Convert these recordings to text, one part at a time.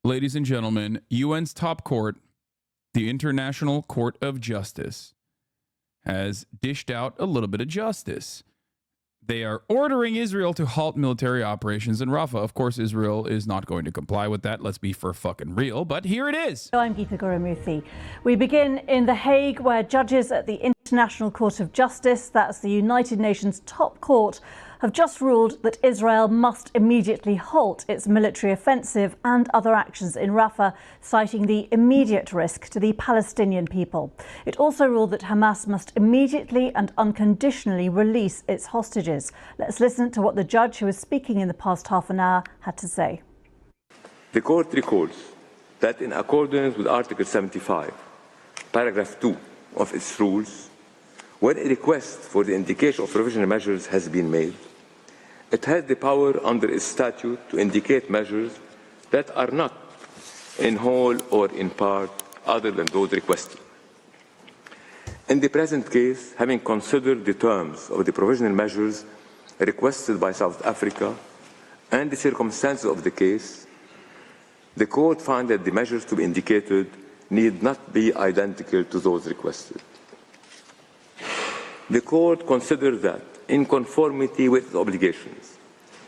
ladies and gentlemen, UN's top court, the International Court of Justice, has dished out a little bit of justice. They are ordering Israel to halt military operations in Rafah. Of course, Israel is not going to comply with that. Let's be for fucking real. But here it is. I'm Geetha Gurumurthy. We begin in The Hague, where judges at the International Court of Justice, that's the United Nations top court, have just ruled that Israel must immediately halt its military offensive and other actions in Rafah, citing the immediate risk to the Palestinian people. It also ruled that Hamas must immediately and unconditionally release its hostages. Let's listen to what the judge who was speaking in the past half an hour had to say. The court recalls that in accordance with Article 75, paragraph 2 of its rules, when a request for the indication of provisional measures has been made, it has the power under its statute to indicate measures that are not in whole or in part other than those requested. In the present case, having considered the terms of the provisional measures requested by South Africa and the circumstances of the case, the court found that the measures to be indicated need not be identical to those requested. The court considered that, in conformity with its obligations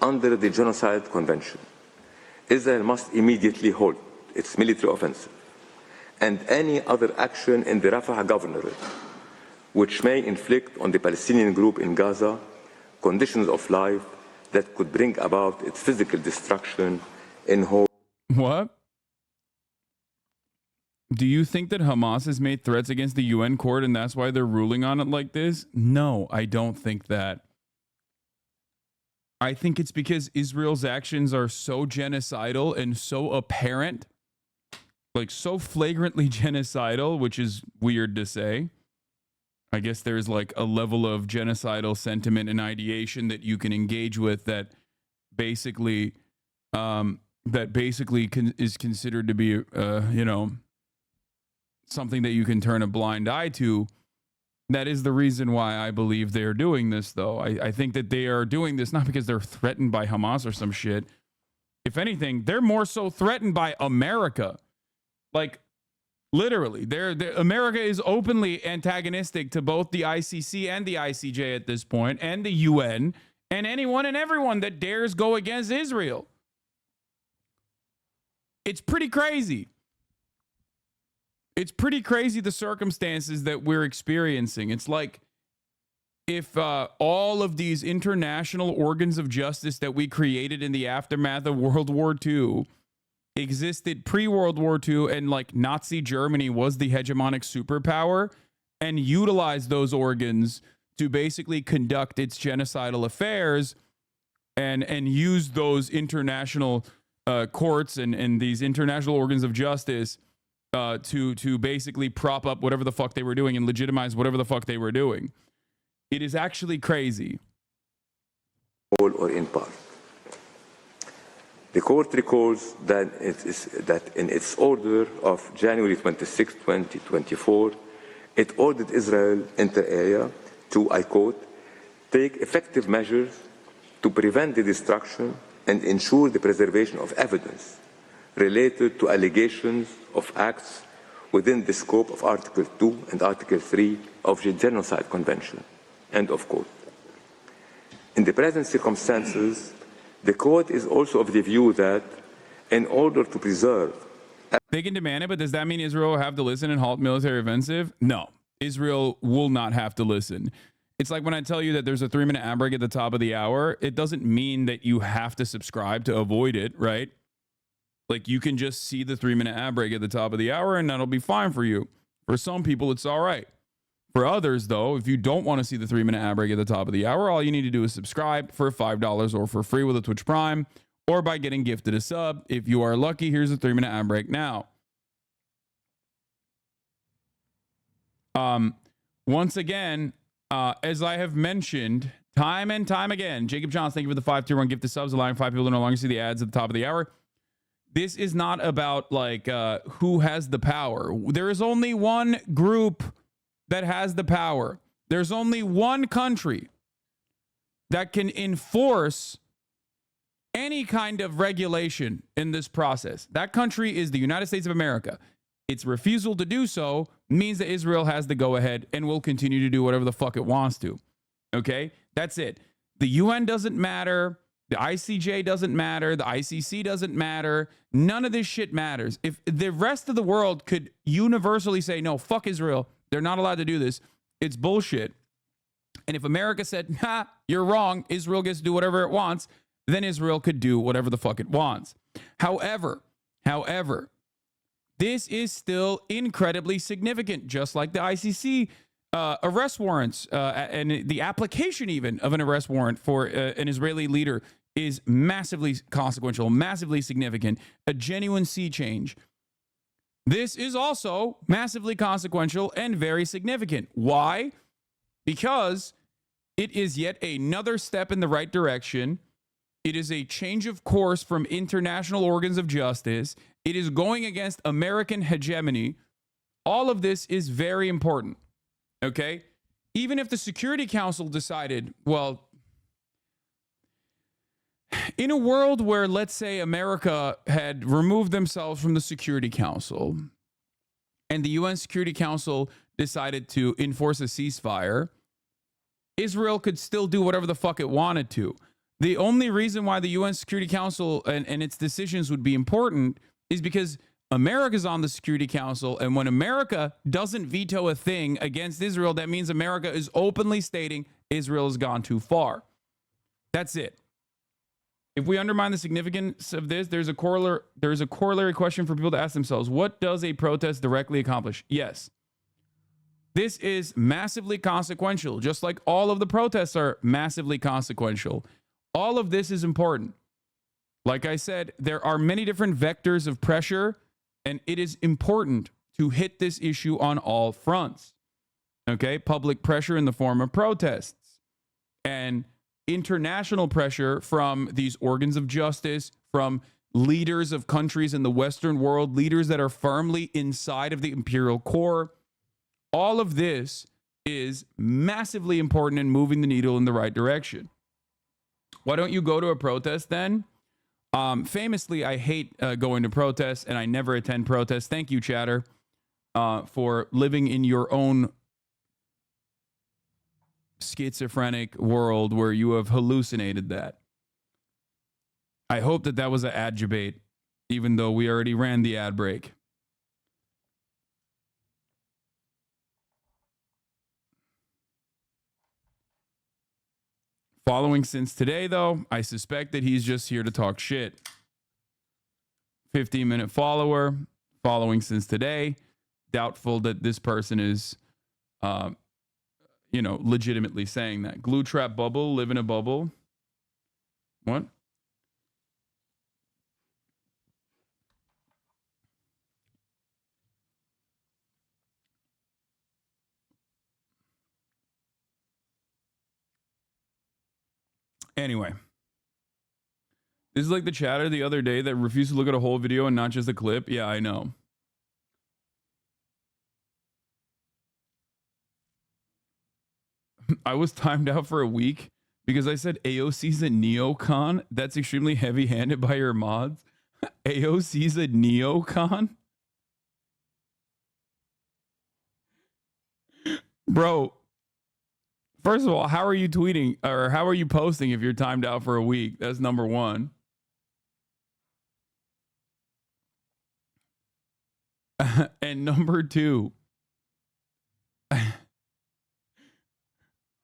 under the Genocide Convention, Israel must immediately halt its military offensive and any other action in the Rafah governorate which may inflict on the Palestinian group in Gaza conditions of life that could bring about its physical destruction in whole. What? Do you think that Hamas has made threats against the UN court and that's why they're ruling on it like this? No, I don't think that. I think it's because Israel's actions are so genocidal and so apparent, like so flagrantly genocidal, which is weird to say. I guess there's like a level of genocidal sentiment and ideation that you can engage with that basically is considered to be, something that you can turn a blind eye to. That is the reason why I believe they're doing this, though. I think that they are doing this not because they're threatened by Hamas or some shit. If anything, they're more so threatened by America. Like, literally, America is openly antagonistic to both the ICC and the ICJ at this point, and the UN, and anyone and everyone that dares go against Israel. It's pretty crazy. It's pretty crazy, the circumstances that we're experiencing. It's like if all of these international organs of justice that we created in the aftermath of World War II existed pre-World War II, and like Nazi Germany was the hegemonic superpower and utilized those organs to basically conduct its genocidal affairs and use those international courts and these international organs of justice to basically prop up whatever the fuck they were doing and legitimize whatever the fuck they were doing. It is actually crazy. Or in part. The court recalls that in its order of January 26, 2024, it ordered Israel inter alia to, I quote, take effective measures to prevent the destruction and ensure the preservation of evidence related to allegations of acts within the scope of Article 2 and Article 3 of the Genocide Convention, end of quote. In the present circumstances, the court is also of the view that in order to preserve... They can demand it, but does that mean Israel will have to listen and halt military offensive? No, Israel will not have to listen. It's like when I tell you that there's a 3-minute ad break at the top of the hour, it doesn't mean that you have to subscribe to avoid it, right? Like, you can just see the 3-minute ad break at the top of the hour and that'll be fine for you. For some people, it's all right. For others, though, if you don't want to see the 3-minute ad break at the top of the hour, all you need to do is subscribe for $5 or for free with a Twitch Prime or by getting gifted a sub. If you are lucky, here's a 3-minute ad break now. Once again, as I have mentioned time and time again, Jacob Johns, thank you for the 5-tier-1 gift of subs, allowing 5 people to no longer see the ads at the top of the hour. This is not about like who has the power. There is only one group that has the power. There's only one country that can enforce any kind of regulation in this process. That country is the United States of America. Its refusal to do so means that Israel has the go-ahead and will continue to do whatever the fuck it wants to. Okay? That's it. The UN doesn't matter. The ICJ doesn't matter. The ICC doesn't matter. None of this shit matters. If the rest of the world could universally say, no, fuck Israel, they're not allowed to do this, it's bullshit. And if America said, nah, you're wrong, Israel gets to do whatever it wants, then Israel could do whatever the fuck it wants. However, this is still incredibly significant, just like the ICC arrest warrants and the application even of an arrest warrant for an Israeli leader is massively consequential, massively significant, a genuine sea change. This is also massively consequential and very significant. Why? Because it is yet another step in the right direction. It is a change of course from international organs of justice. It is going against American hegemony. All of this is very important. Okay? Even if the Security Council decided, well, in a world where, let's say, America had removed themselves from the Security Council and the UN Security Council decided to enforce a ceasefire, Israel could still do whatever the fuck it wanted to. The only reason why the UN Security Council and its decisions would be important is because America's on the Security Council, and when America doesn't veto a thing against Israel, that means America is openly stating Israel has gone too far. That's it. If we undermine the significance of this, there's a corollary question for people to ask themselves. What does a protest directly accomplish? Yes. This is massively consequential, just like all of the protests are massively consequential. All of this is important. Like I said, there are many different vectors of pressure, and it is important to hit this issue on all fronts. Okay? Public pressure in the form of protests and international pressure from these organs of justice, from leaders of countries in the Western world, leaders that are firmly inside of the imperial core. All of this is massively important in moving the needle in the right direction. Why don't you go to a protest then? Famously, I hate going to protests, and I never attend protests. Thank you, Chatter, for living in your own schizophrenic world where you have hallucinated that. I hope that that was an ad debate, even though we already ran the ad break. Following since today, though, I suspect that he's just here to talk shit. 15-minute follower, following since today. Doubtful that this person is, legitimately saying that. Glue trap bubble, live in a bubble. What? Anyway, this is like the chatter the other day that refused to look at a whole video and not just a clip. Yeah, I know. I was timed out for a week because I said AOC's a neocon. That's extremely heavy-handed by your mods. AOC's a neocon? Bro. First of all, how are you tweeting or how are you posting if you're timed out for a week? That's number one. And number two,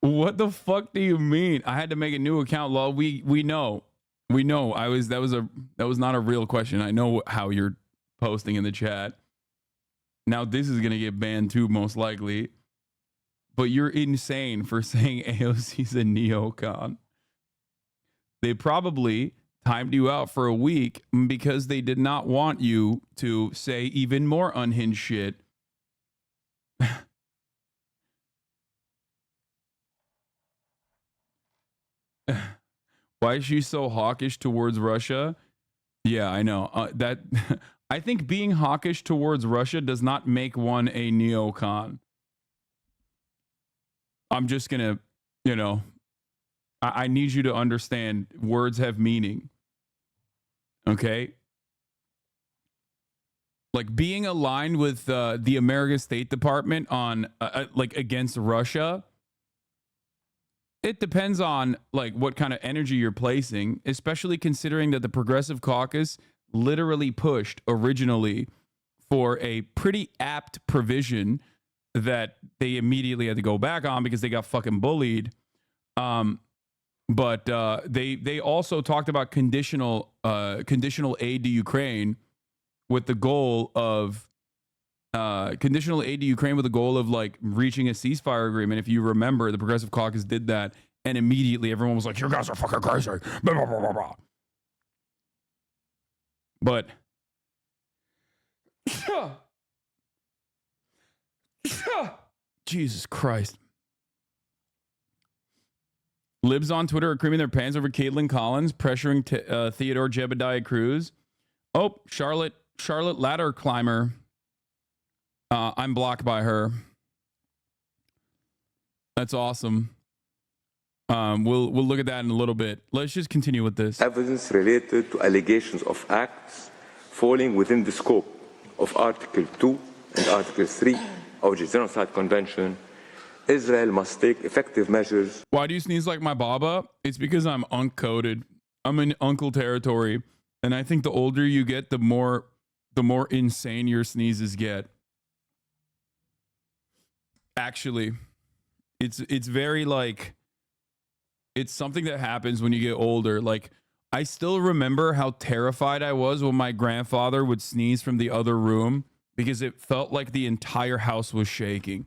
what the fuck do you mean? I had to make a new account, lol. We know. We know. That was not a real question. I know how you're posting in the chat. Now this is gonna get banned too, most likely. But you're insane for saying AOC's a neocon. They probably timed you out for a week because they did not want you to say even more unhinged shit. Why is she so hawkish towards Russia? Yeah, I know. That I think being hawkish towards Russia does not make one a neocon. I'm just going to, I need you to understand words have meaning. Okay. Like being aligned with the American State Department on like against Russia, it depends on like what kind of energy you're placing, especially considering that the Progressive Caucus literally pushed originally for a pretty apt provision that they immediately had to go back on because they got fucking bullied. But they also talked about conditional aid to Ukraine with the goal of like reaching a ceasefire agreement. If you remember, the Progressive Caucus did that, and immediately everyone was like, "You guys are fucking crazy." Blah, blah, blah, blah, blah. But Jesus Christ. Libs on Twitter are creaming their pants over Caitlin Collins, pressuring Theodore Jebediah Cruz. Oh, Charlotte ladder climber. I'm blocked by her. That's awesome. We'll look at that in a little bit. Let's just continue with this. Evidence related to allegations of acts falling within the scope of Article 2 and Article 3 of the Genocide Convention, Israel must take effective measures. Why do you sneeze like my baba? It's because I'm uncoded. I'm in uncle territory, and I think the older you get, the more insane your sneezes get. Actually, it's very like, it's something that happens when you get older. Like, I still remember how terrified I was when my grandfather would sneeze from the other room because it felt like the entire house was shaking.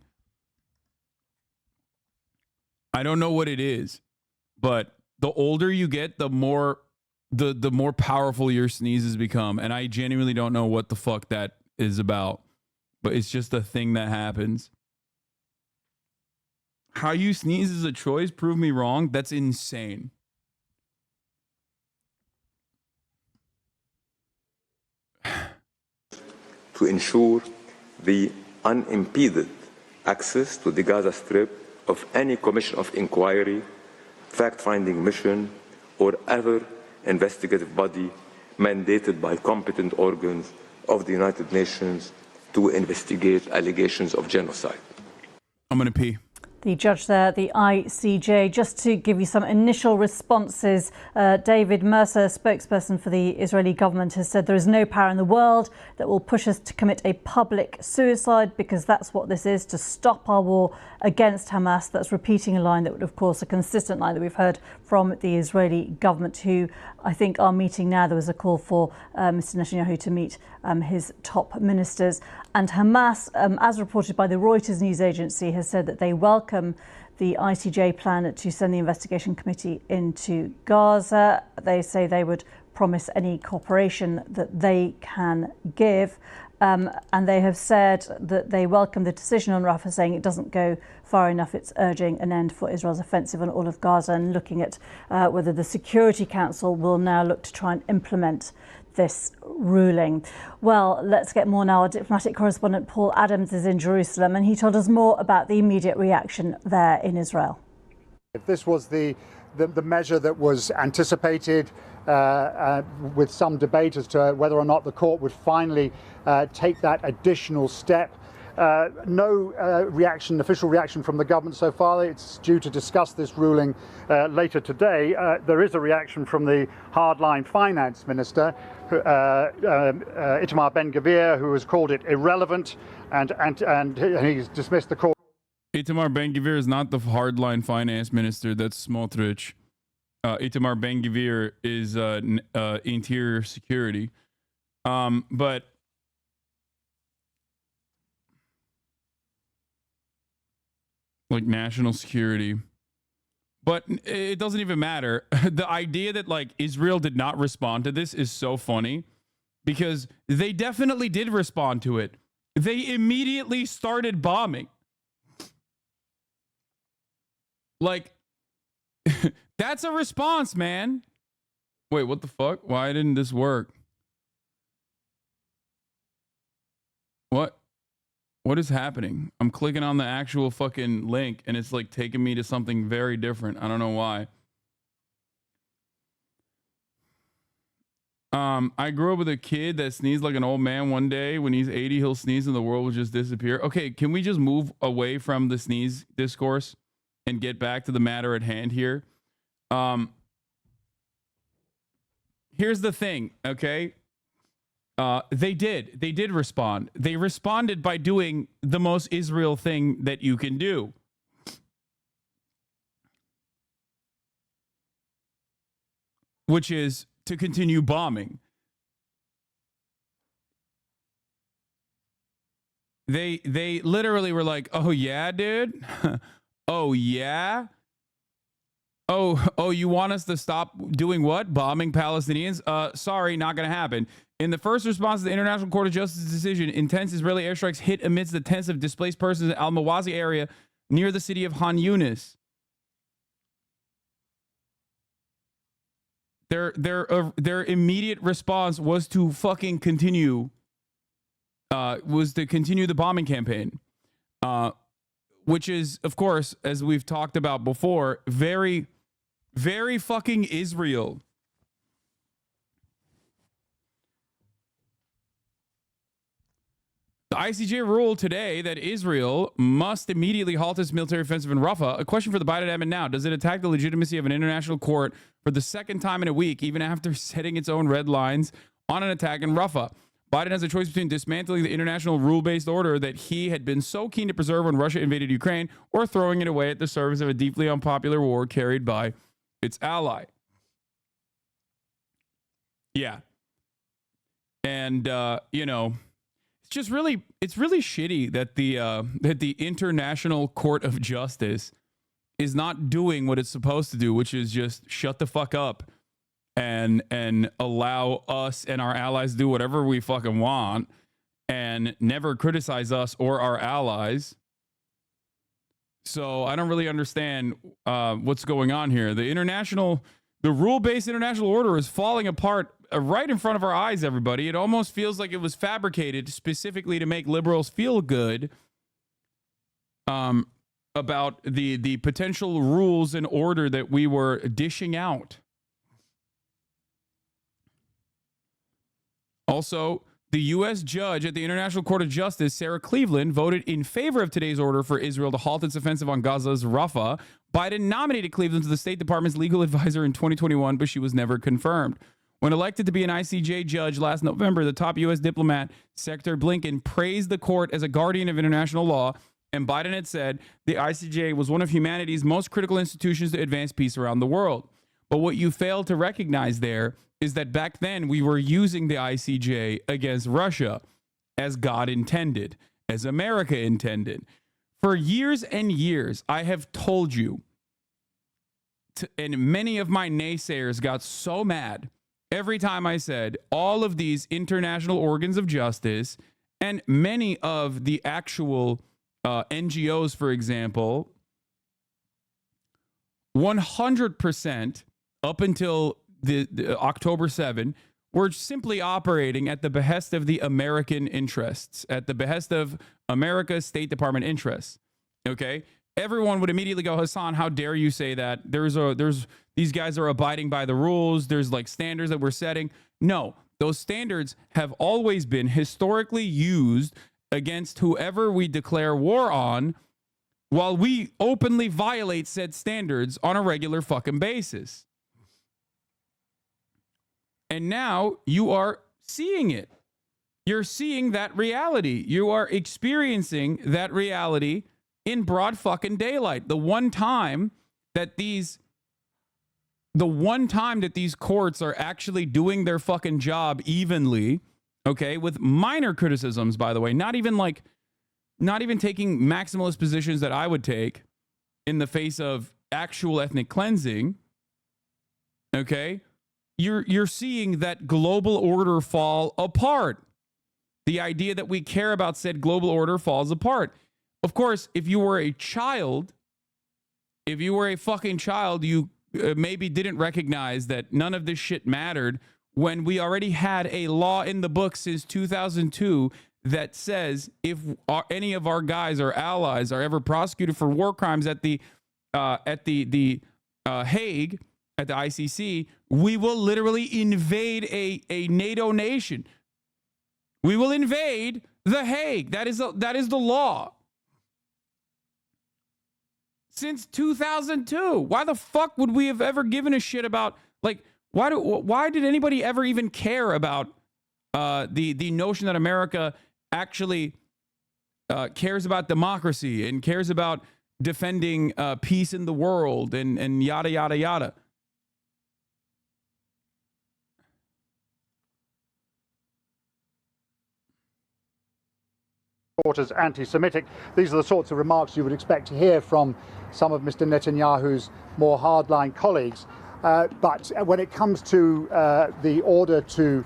I don't know what it is, but the older you get, the more powerful your sneezes become. And I genuinely don't know what the fuck that is about, but it's just a thing that happens. How you sneeze is a choice. Prove me wrong. That's insane. To ensure the unimpeded access to the Gaza Strip of any commission of inquiry, fact-finding mission, or other investigative body mandated by competent organs of the United Nations to investigate allegations of genocide. I'm going to pee. The judge there, the ICJ, just to give you some initial responses, David Mercer, spokesperson for the Israeli government, has said there is no power in the world that will push us to commit a public suicide, because that's what this is, to stop our war against Hamas. That's repeating a line that would, of course, a consistent line that we've heard from the Israeli government, who I think are meeting now. There was a call for Mr. Netanyahu to meet his top ministers. And Hamas, as reported by the Reuters news agency, has said that they welcome the ICJ plan to send the investigation committee into Gaza. They say they would promise any cooperation that they can give. And they have said that they welcome the decision on Rafah, saying it doesn't go far enough. It's urging an end for Israel's offensive on all of Gaza, and looking at whether the Security Council will now look to try and implement this ruling. Well, let's get more now. Our diplomatic correspondent Paul Adams is in Jerusalem, and he told us more about the immediate reaction there in Israel. If this was the measure that was anticipated, with some debate as to whether or not the court would finally take that additional step. No official reaction from the government so far. It's due to discuss this ruling later today. There is a reaction from the hardline finance minister, Itamar Ben-Gvir, who has called it irrelevant, and he's dismissed the court. Itamar Ben-Gvir is not the hardline finance minister. That's Smotrich. Itamar Ben-Gvir is interior security. But like national security. But it doesn't even matter. The idea that like Israel did not respond to this is so funny, because they definitely did respond to it. They immediately started bombing. Like, that's a response, man. Wait, what the fuck? Why didn't this work? What is happening? I'm clicking on the actual fucking link and it's like taking me to something very different. I don't know why. I grew up with a kid that sneezed like an old man one day. When he's 80, he'll sneeze and the world will just disappear. Okay, can we just move away from the sneeze discourse and get back to the matter at hand here? Here's the thing, okay? They did respond. They responded by doing the most Israel thing that you can do. Which is to continue bombing. They literally were like, "Oh yeah, dude? Oh yeah? Oh, you want us to stop doing what? Bombing Palestinians? Sorry, not going to happen." In the first response to the International Court of Justice decision, intense Israeli airstrikes hit amidst the tents of displaced persons in Al-Mawazi area near the city of Han Yunis. Their immediate response was to fucking continue the bombing campaign, which is, of course, as we've talked about before, very, very fucking Israel. The ICJ ruled today that Israel must immediately halt its military offensive in Rafah. A question for the Biden admin now. Does it attack the legitimacy of an international court for the second time in a week, even after setting its own red lines on an attack in Rafah? Biden has a choice between dismantling the international rule-based order that he had been so keen to preserve when Russia invaded Ukraine, or throwing it away at the service of a deeply unpopular war carried by its ally. Yeah. And, it's really shitty that the International Court of Justice is not doing what it's supposed to do, which is just shut the fuck up and allow us and our allies to do whatever we fucking want and never criticize us or our allies. So I don't really understand what's going on here. The rule-based international order is falling apart right in front of our eyes, everybody. It almost feels like it was fabricated specifically to make liberals feel good about the potential rules and order that we were dishing out. Also, the U.S. judge at the International Court of Justice, Sarah Cleveland, voted in favor of today's order for Israel to halt its offensive on Gaza's Rafah. Biden nominated Cleveland to the State Department's legal advisor in 2021, but she was never confirmed. When elected to be an ICJ judge last November, the top U.S. diplomat, Secretary Blinken, praised the court as a guardian of international law, and Biden had said the ICJ was one of humanity's most critical institutions to advance peace around the world. But what you fail to recognize there is that back then we were using the ICJ against Russia as God intended, as America intended. For years and years, I have told you, and many of my naysayers got so mad every time I said all of these international organs of justice and many of the actual NGOs, for example, 100% up until the October 7 were simply operating at the behest of the American interests, at the behest of America's State Department interests. Okay? Everyone would immediately go, Hasan, how dare you say that? There's these guys are abiding by the rules. There's like standards that we're setting. No, those standards have always been historically used against whoever we declare war on, while we openly violate said standards on a regular fucking basis. And now you are seeing it. You're seeing that reality. You are experiencing that reality in broad fucking daylight. The one time that these courts are actually doing their fucking job evenly, okay, with minor criticisms, by the way, not even taking maximalist positions that I would take in the face of actual ethnic cleansing, okay, you're seeing that global order fall apart. The idea that we care about said global order falls apart. Of course, if you were a child, if you were a fucking child, you maybe didn't recognize that none of this shit mattered when we already had a law in the book since 2002 that says if any of our guys or allies are ever prosecuted for war crimes at the Hague, at the ICC, we will literally invade a NATO nation. We will invade The Hague. That is the law. Since 2002. Why the fuck would we have ever given a shit about, like, why did anybody ever even care about the notion that America actually cares about democracy and cares about defending peace in the world and yada, yada, yada? As anti-Semitic. These are the sorts of remarks you would expect to hear from some of Mr. Netanyahu's more hardline colleagues. But when it comes to the order to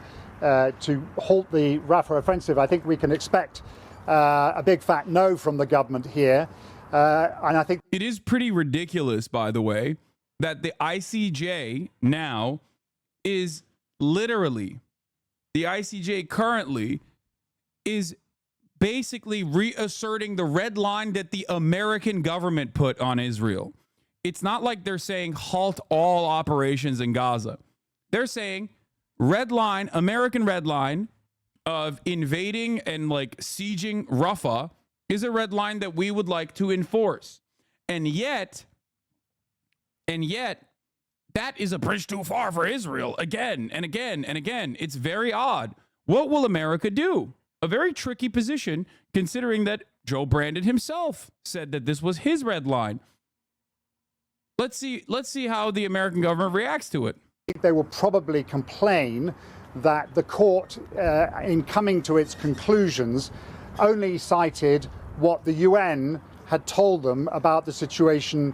halt the Rafah offensive, I think we can expect a big fat no from the government here. And I think it is pretty ridiculous, by the way, that the ICJ now is literally, the ICJ currently is basically reasserting the red line that the American government put on Israel. It's not like they're saying halt all operations in Gaza. They're saying red line, American red line of invading and like sieging Rafah is a red line that we would like to enforce. And yet that is a bridge too far for Israel again and again and again. It's very odd. What will America do? A very tricky position, considering that Joe Brandon himself said that this was his red line. Let's see how the American government reacts to it. They will probably complain that the court, in coming to its conclusions, only cited what the UN had told them about the situation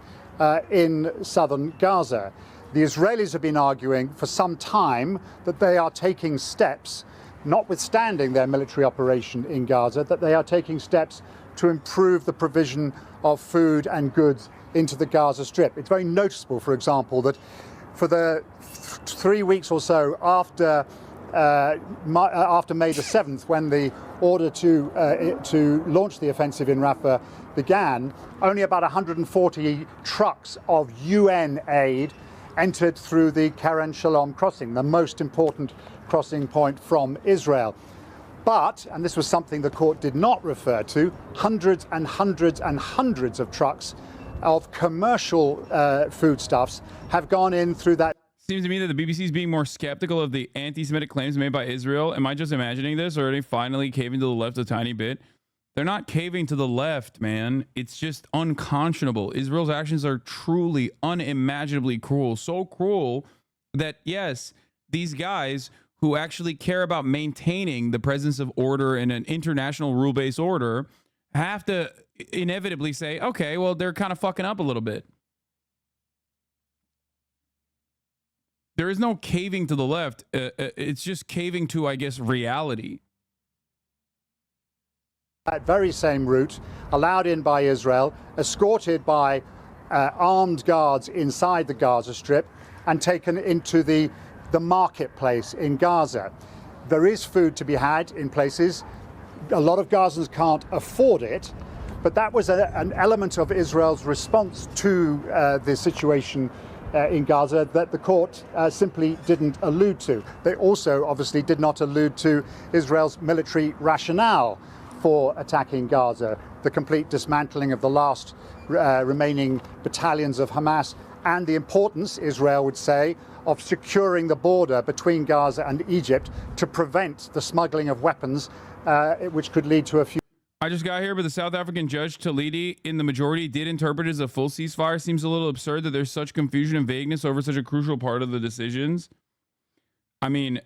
in southern Gaza. The Israelis have been arguing for some time that they are taking steps, notwithstanding their military operation in Gaza, that they are taking steps to improve the provision of food and goods into the Gaza Strip. It's very noticeable, for example, that for the 3 weeks or so after May the 7th, when the order to launch the offensive in Rafah began, only about 140 trucks of UN aid entered through the Keren Shalom crossing, the most important crossing point from Israel. But, and this was something the court did not refer to, hundreds and hundreds and hundreds of trucks of commercial foodstuffs have gone in through that. Seems to me that the BBC is being more skeptical of the anti-Semitic claims made by Israel. Am I just imagining this, or are they finally caving to the left a tiny bit? They're not caving to the left, man. It's just unconscionable. Israel's actions are truly unimaginably cruel. So cruel that, yes, these guys who actually care about maintaining the presence of order in an international rule-based order have to inevitably say, okay, well, they're kind of fucking up a little bit. There is no caving to the left. It's just caving to, I guess, reality. That very same route, allowed in by Israel, escorted by armed guards inside the Gaza Strip, and taken into the marketplace in Gaza. There is food to be had in places. A lot of Gazans can't afford it, but that was an element of Israel's response to the situation in Gaza that the court simply didn't allude to. They also obviously did not allude to Israel's military rationale for attacking Gaza, the complete dismantling of the last remaining battalions of Hamas, and the importance, Israel would say, of securing the border between Gaza and Egypt to prevent the smuggling of weapons, which could lead to a few. I just got here, but the South African judge, Talidi, in the majority, did interpret it as a full ceasefire. Seems a little absurd that there's such confusion and vagueness over such a crucial part of the decisions. I mean,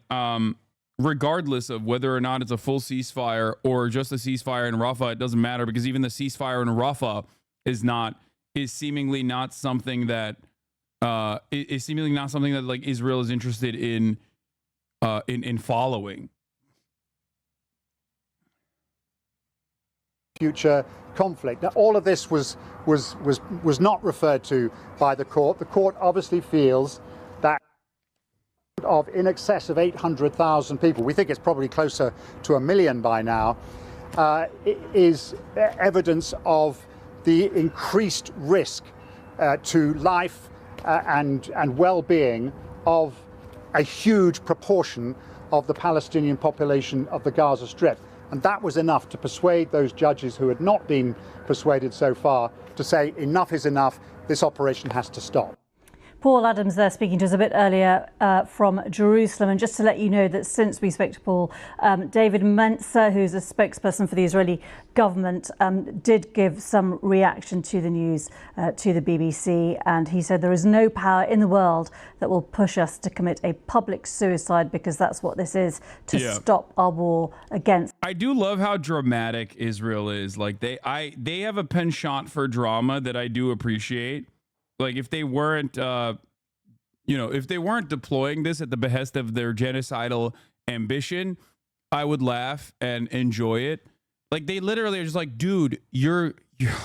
regardless of whether or not it's a full ceasefire or just a ceasefire in Rafah, it doesn't matter, because even the ceasefire in Rafah is seemingly not something that like Israel is interested in following. Future conflict. Now, all of this was not referred to by the court. The court obviously feels that of in excess of 800,000 people, we think it's probably closer to 1 million by now, is evidence of the increased risk to life and well-being of a huge proportion of the Palestinian population of the Gaza Strip. And that was enough to persuade those judges who had not been persuaded so far to say enough is enough, this operation has to stop. Paul Adams there speaking to us a bit earlier from Jerusalem. And just to let you know that since we spoke to Paul, David Menzer, who's a spokesperson for the Israeli government, did give some reaction to the news to the BBC. And he said there is no power in the world that will push us to commit a public suicide, because that's what this is, to stop our war against. I do love how dramatic Israel is. Like they have a penchant for drama that I do appreciate. Like if they weren't, if they weren't deploying this at the behest of their genocidal ambition, I would laugh and enjoy it. Like they literally are just like, dude, you're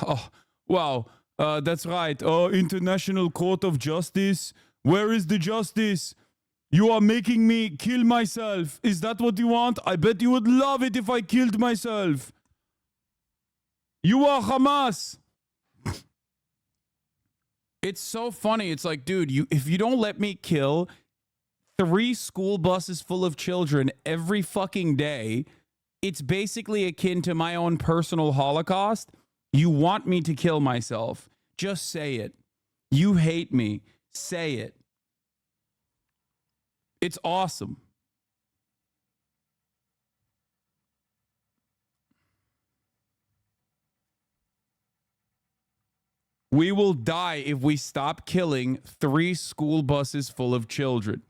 oh, wow, that's right. International Court of Justice. Where is the justice? You are making me kill myself. Is that what you want? I bet you would love it if I killed myself. You are Hamas. It's so funny. It's like, dude, if you don't let me kill 3 school buses full of children every fucking day, it's basically akin to my own personal Holocaust. You want me to kill myself. Just say it. You hate me. Say it. It's awesome. We will die if we stop killing 3 school buses full of children.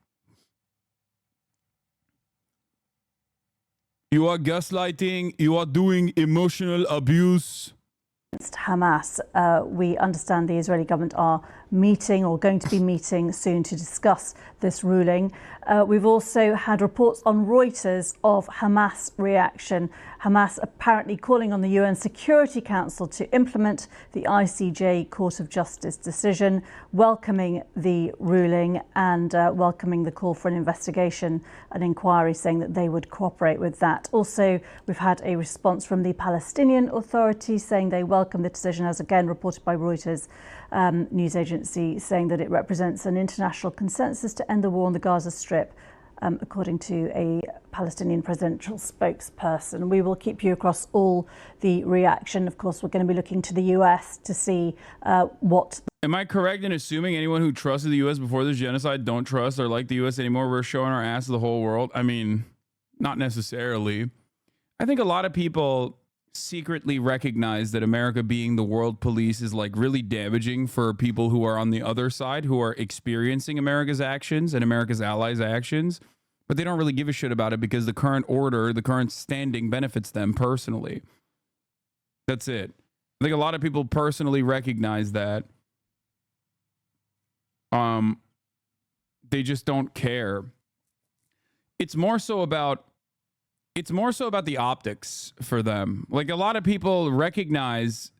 You are gaslighting. You are doing emotional abuse. Hamas. We understand the Israeli government are meeting or going to be meeting soon to discuss this ruling. We've also had reports on Reuters of Hamas reaction. Hamas apparently calling on the UN Security Council to implement the ICJ Court of Justice decision, welcoming the ruling and welcoming the call for an investigation, an inquiry, saying that they would cooperate with that. Also, we've had a response from the Palestinian Authority saying they welcome the decision, as again reported by Reuters news agency, saying that it represents an international consensus to end the war on the Gaza Strip, according to a Palestinian presidential spokesperson. We will keep you across all the reaction. Of course, we're going to be looking to the US to see what... Am I correct in assuming anyone who trusted the US before this genocide don't trust or like the US anymore? We're showing our ass to the whole world. I mean, not necessarily. I think a lot of people secretly recognize that America being the world police is like really damaging for people who are on the other side, who are experiencing America's actions and America's allies' actions, but they don't really give a shit about it because the current order, the current standing benefits them personally. That's it. I think a lot of people personally recognize that. They just don't care. It's more so about the optics for them. Like a lot of people recognize,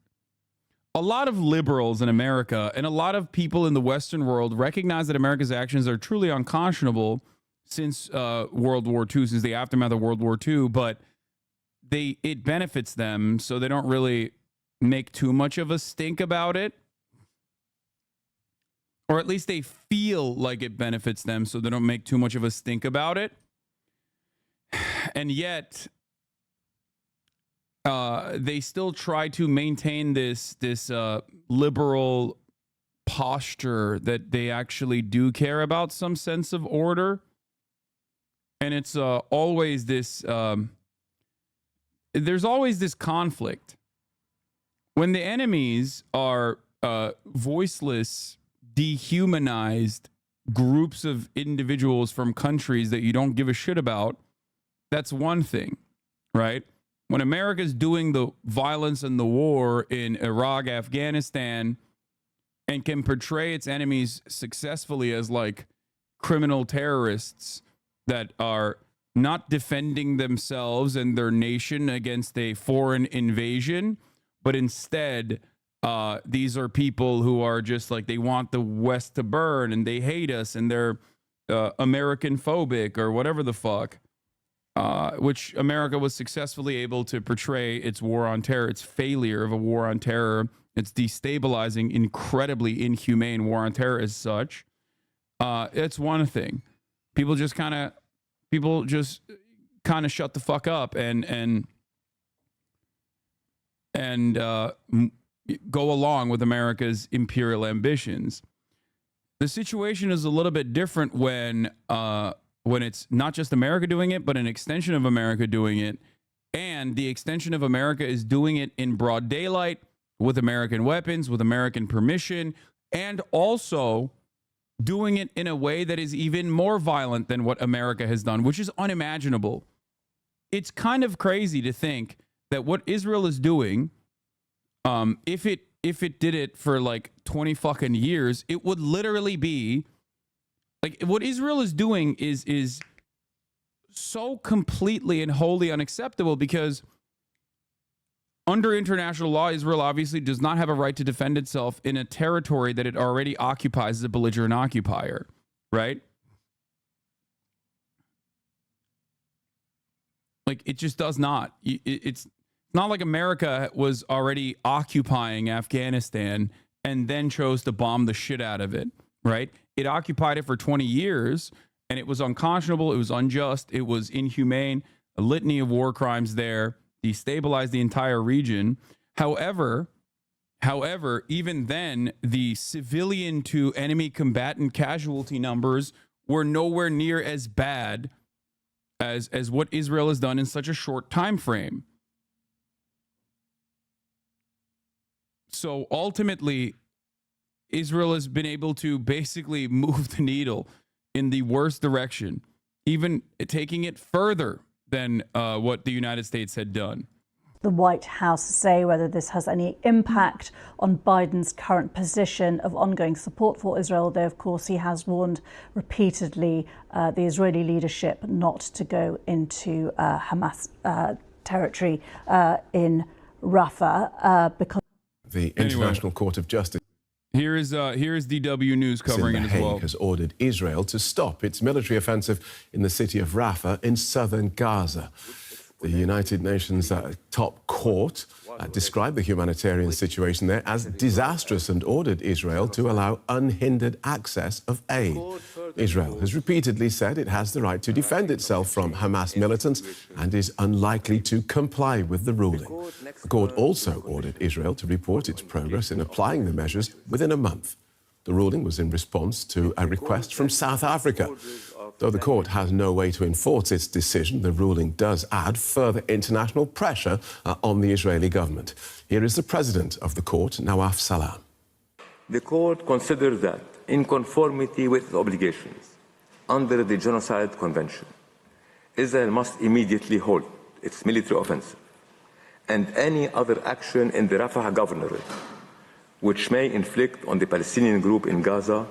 a lot of liberals in America and a lot of people in the Western world recognize that America's actions are truly unconscionable since World War II, since the aftermath of World War II, but it benefits them, so they don't really make too much of a stink about it. Or at least they feel like it benefits them, so they don't make too much of a stink about it. And yet, they still try to maintain this liberal posture that they actually do care about some sense of order. And it's always this, there's always this conflict. When the enemies are voiceless, dehumanized groups of individuals from countries that you don't give a shit about, that's one thing, right? When America's doing the violence and the war in Iraq, Afghanistan, and can portray its enemies successfully as like criminal terrorists that are not defending themselves and their nation against a foreign invasion, but instead these are people who are just like, they want the West to burn and they hate us and they're American phobic or whatever the fuck. which America was successfully able to portray its war on terror, its failure of a war on terror, its destabilizing, incredibly inhumane war on terror as such. It's one thing. People just kind of shut the fuck up and go along with America's imperial ambitions. The situation is a little bit different when it's not just America doing it, but an extension of America doing it. And the extension of America is doing it in broad daylight with American weapons, with American permission, and also doing it in a way that is even more violent than what America has done, which is unimaginable. It's kind of crazy to think that what Israel is doing, if it did it for like 20 fucking years, it would literally be like what Israel is doing is so completely and wholly unacceptable, because under international law, Israel obviously does not have a right to defend itself in a territory that it already occupies as a belligerent occupier, right? Like, it just does not. It's not like America was already occupying Afghanistan and then chose to bomb the shit out of it, right? It occupied it for 20 years, and it was unconscionable, it was unjust, it was inhumane, a litany of war crimes there, destabilized the entire region. However, even then, the civilian to enemy combatant casualty numbers were nowhere near as bad as what Israel has done in such a short time frame. So ultimately, Israel has been able to basically move the needle in the worst direction, even taking it further than what the United States had done. The White House say whether this has any impact on Biden's current position of ongoing support for Israel, though, of course, he has warned repeatedly the Israeli leadership not to go into Hamas territory in Rafah because the International Court of Justice. Here is DW News covering it as well. Hague has ordered Israel to stop its military offensive in the city of Rafah in southern Gaza. The United Nations top court described the humanitarian situation there as disastrous and ordered Israel to allow unhindered access of aid. Israel has repeatedly said it has the right to defend itself from Hamas militants and is unlikely to comply with the ruling. The court also ordered Israel to report its progress in applying the measures within a month. The ruling was in response to a request from South Africa. Though the court has no way to enforce its decision, the ruling does add further international pressure on the Israeli government. Here is the president of the court, Nawaf Salam. The court considers that, in conformity with its obligations under the Genocide Convention, Israel must immediately halt its military offensive and any other action in the Rafah governorate which may inflict on the Palestinian group in Gaza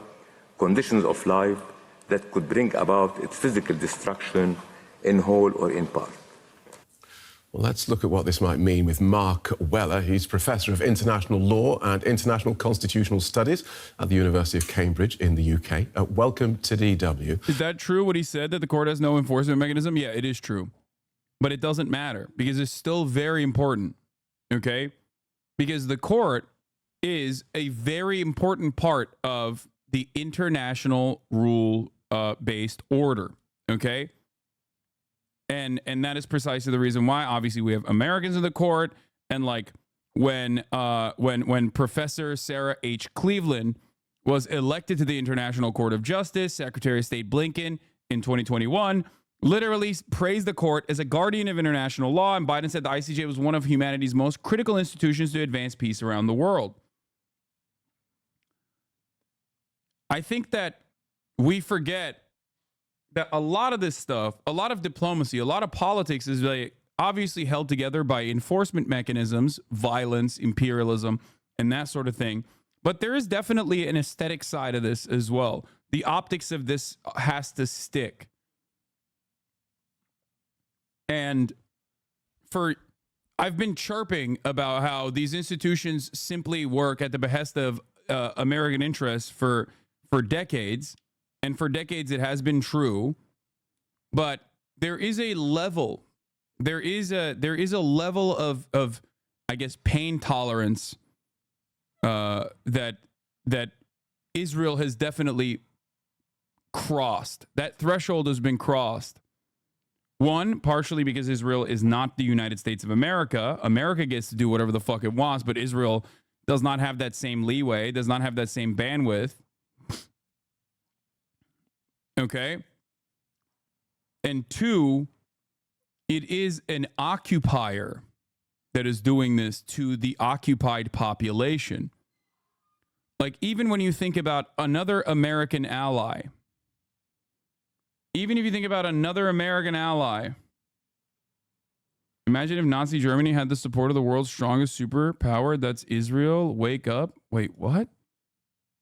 conditions of life that could bring about its physical destruction in whole or in part. Well, let's look at what this might mean with Mark Weller. He's Professor of International Law and International Constitutional Studies at the University of Cambridge in the UK. Welcome to DW. Is that true, what he said, that the court has no enforcement mechanism? Yeah, it is true. But it doesn't matter, because it's still very important, okay? Because the court is a very important part of the international rule-based order, okay? And that is precisely the reason why. Obviously, we have Americans in the court, and like when Professor Sarah H. Cleveland was elected to the International Court of Justice, Secretary of State Blinken in 2021 literally praised the court as a guardian of international law, and Biden said the ICJ was one of humanity's most critical institutions to advance peace around the world. I think that we forget that a lot of this stuff, a lot of diplomacy, a lot of politics is like obviously held together by enforcement mechanisms, violence, imperialism, and that sort of thing. But there is definitely an aesthetic side of this as well. The optics of this has to stick. And I've been chirping about how these institutions simply work at the behest of American interests for decades. And for decades, it has been true. But there is a level, there is a level of I guess pain tolerance that Israel has definitely crossed. That threshold has been crossed. One, partially because Israel is not the United States of America. America gets to do whatever the fuck it wants, but Israel does not have that same leeway, does not have that same bandwidth. Okay? And two, it is an occupier that is doing this to the occupied population. Like, even when you think about another American ally, even if you think about another American ally, imagine if Nazi Germany had the support of the world's strongest superpower, that's Israel. Wake up. Wait, what?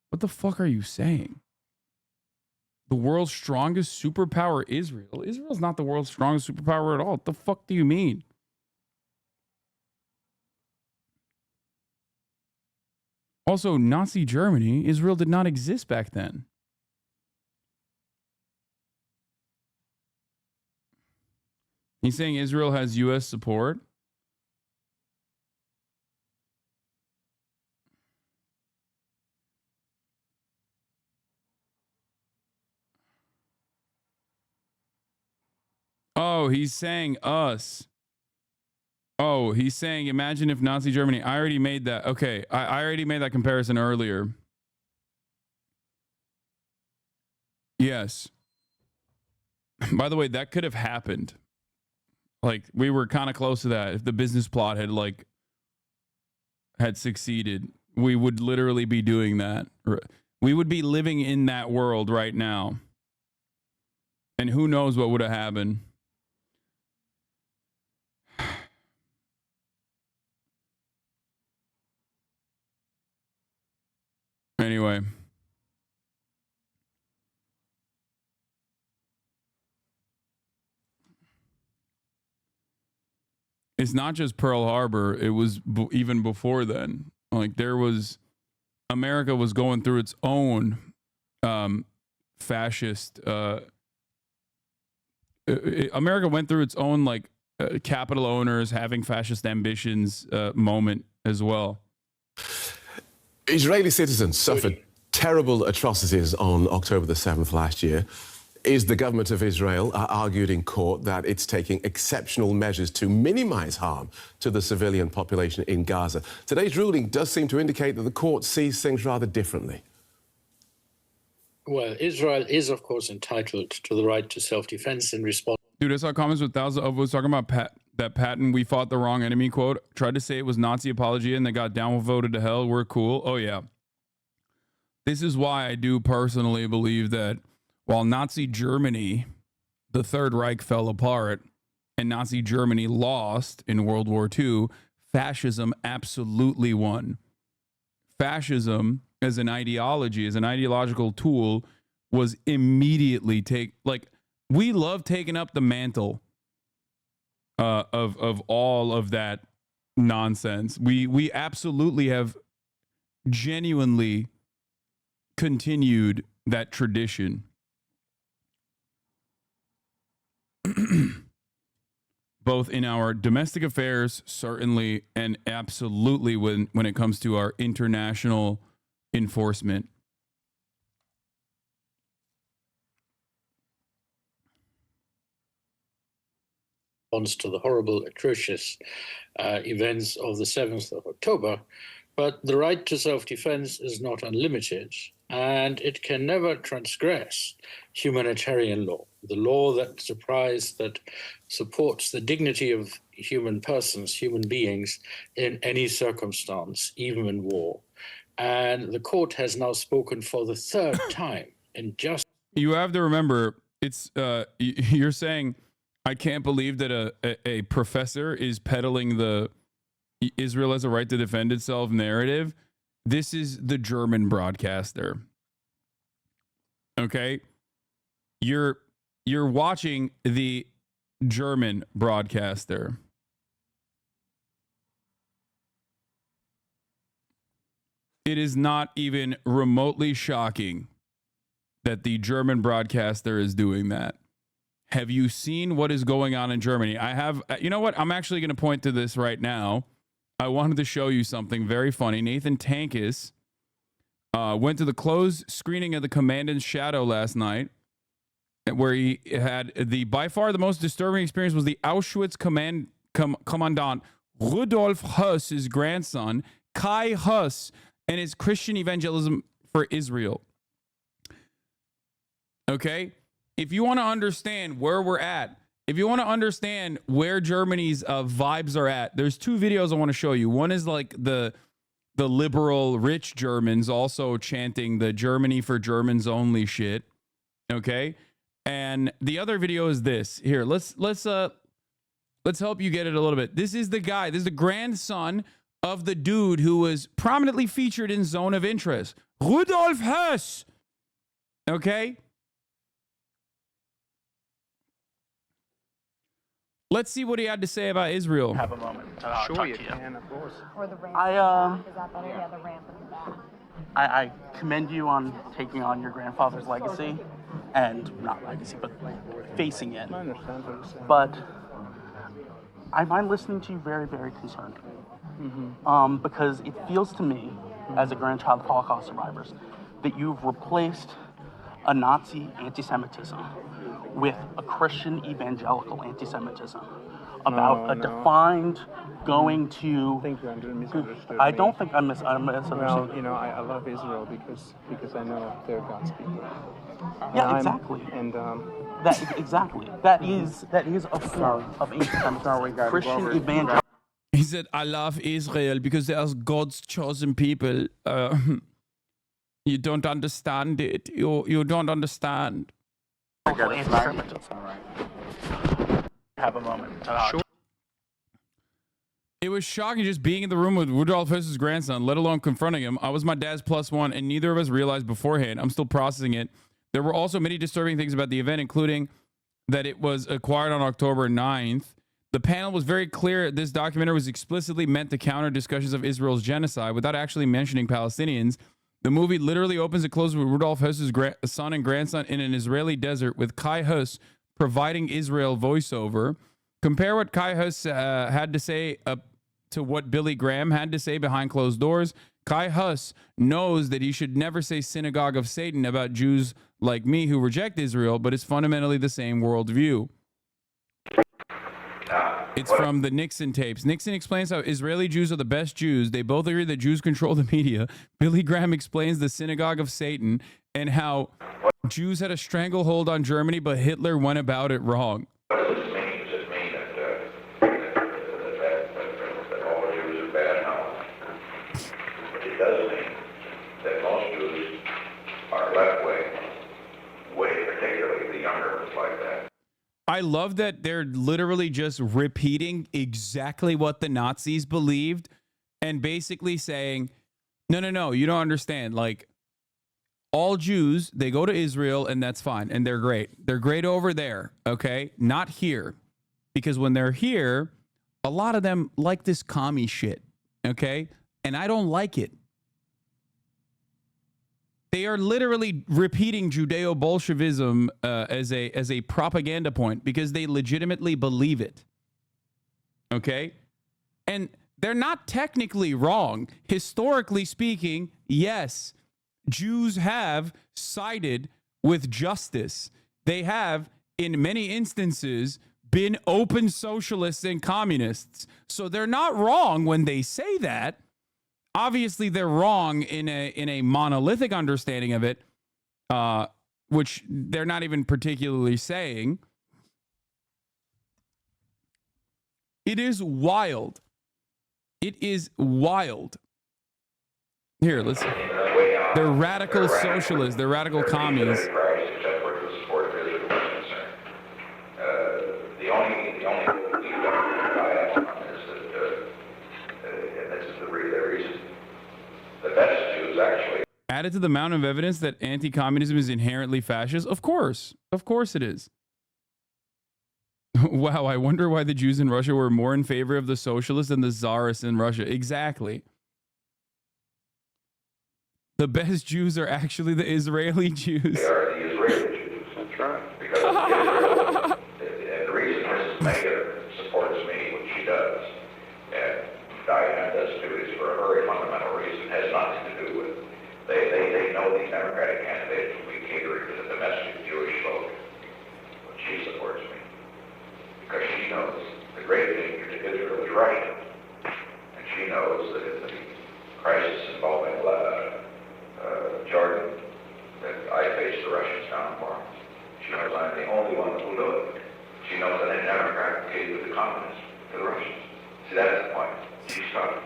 What the fuck are you saying? The world's strongest superpower, Israel? Israel's not the world's strongest superpower at all. What the fuck do you mean? Also, Nazi Germany, Israel did not exist back then. He's saying Israel has U.S. support. Oh, he's saying us. Oh, he's saying, imagine if Nazi Germany. I already made that. Okay, I already made that comparison earlier. Yes. By the way, that could have happened. Like, we were kind of close to that. If the business plot had succeeded, we would literally be doing that. We would be living in that world right now. And who knows what would have happened. Anyway. It's not just Pearl Harbor. It was even before then. Like, America was going through its own fascist. America went through its own, like, capital owners having fascist ambitions moment as well. Israeli citizens suffered terrible atrocities on October the 7th last year. Is the government of Israel argued in court that it's taking exceptional measures to minimize harm to the civilian population in Gaza. Today's ruling does seem to indicate that the court sees things rather differently. Well, Israel is, of course, entitled to the right to self-defense in response. Dude, I saw comments with thousands of was talking about that Patton, we fought the wrong enemy quote, tried to say it was Nazi apology and they got downvoted to hell. We're cool. Oh, yeah. This is why I do personally believe that while Nazi Germany, the Third Reich, fell apart and Nazi Germany lost in World War II, fascism absolutely won. Fascism as an ideology, as an ideological tool, was immediately we love taking up the mantle of all of that nonsense. We absolutely have genuinely continued that tradition. Both in our domestic affairs, certainly, and absolutely when it comes to our international enforcement. To the horrible, atrocious events of the 7th of October. But the right to self-defense is not unlimited, and it can never transgress humanitarian law, the law that supports the dignity of human persons, human beings, in any circumstance, even in war. And the court has now spoken for the third time in just... You have to remember, it's you're saying, I can't believe that a professor is peddling the Israel has a right to defend itself narrative. This is the German broadcaster. Okay? You're watching the German broadcaster. It is not even remotely shocking that the German broadcaster is doing that. Have you seen what is going on in Germany? I have. You know what? I'm actually going to point to this right now. I wanted to show you something very funny. Nathan Tankis went to the closed screening of The Commandant's Shadow last night, where he had by far the most disturbing experience was the Auschwitz commandant Rudolf Höss's grandson, Kai Höss, and his Christian evangelism for Israel. Okay? If you want to understand where we're at, if you want to understand where Germany's vibes are at, there's two videos I want to show you. One is like the liberal rich Germans also chanting the Germany for Germans only shit. Okay? And the other video is this. Here, let's help you get it a little bit. This is the guy. This is the grandson of the dude who was prominently featured in Zone of Interest. Rudolf Höss. Okay? Let's see what he had to say about Israel. Have a moment. Sure you can, of course. Or the ramp. Is that better? Yeah, the ramp in the back. I commend you on taking on your grandfather's legacy, and not legacy, but facing it. I understand what you're saying. But I find listening to you very, very concerning. Because it feels to me, as a grandchild of Holocaust survivors, that you've replaced a Nazi anti-Semitism with a Christian evangelical anti-Semitism about defined going to. I think you misunderstood I me. don't think I'm misunderstanding. Well, you know, I love Israel because I know they're God's people. Yeah, exactly. And that is a form of anti-Semitism. Christian evangelical. He said, I love Israel because they are God's chosen people. You don't understand it. You don't understand. Anti-Semitism. Have a moment. Sure. It was shocking just being in the room with Rudolf Höss's grandson, let alone confronting him. I was my dad's +1, and neither of us realized beforehand. I'm still processing it. There were also many disturbing things about the event, including that it was acquired on October 9th. The panel was very clear this documentary was explicitly meant to counter discussions of Israel's genocide without actually mentioning Palestinians. The movie literally opens and closes with Rudolf Höss's son and grandson in an Israeli desert, with Kai Höss providing Israel voiceover. Compare what Kai Höss had to say to what Billy Graham had to say behind closed doors. Kai Höss knows that he should never say synagogue of Satan about Jews like me who reject Israel, but it's fundamentally the same worldview. It's from the Nixon tapes. Nixon explains how Israeli Jews are the best Jews. They both agree that Jews control the media. Billy Graham explains the synagogue of Satan and how Jews had a stranglehold on Germany, but Hitler went about it wrong. What does this mean? Does it mean that all Jews are bad? No. But it does mean that most Jews are left-wing, particularly the younger ones like that. I love that they're literally just repeating exactly what the Nazis believed and basically saying, no, you don't understand. Like, all Jews, they go to Israel and that's fine. And they're great. They're great over there. Okay. Not here. Because when they're here, a lot of them like this commie shit. Okay. And I don't like it. They are literally repeating Judeo-Bolshevism as a propaganda point because they legitimately believe it. Okay? And they're not technically wrong. Historically speaking, yes, Jews have sided with justice. They have, in many instances, been open socialists and communists. So they're not wrong when they say that. Obviously, they're wrong in a monolithic understanding of it, which they're not even particularly saying. It is wild. It is wild. Here, let's. They're radical socialists. They're radical commies. Added to the mountain of evidence that anti-communism is inherently fascist? Of course it is. Wow, I wonder why the Jews in Russia were more in favor of the socialists than the czarists in Russia. Exactly. The best Jews are actually the Israeli Jews. They are the Israeli Jews. That's right. Because only Democratic candidate who will be catering to the domestic Jewish vote when she supports me. Because she knows the great danger to Israel is Russia. And she knows that in the crisis involving Jordan, that I face the Russians downfall. She knows I'm the only one who will do it. She knows that a Democrat will cater to the communists, to the Russians. See, that's the point. She's talking.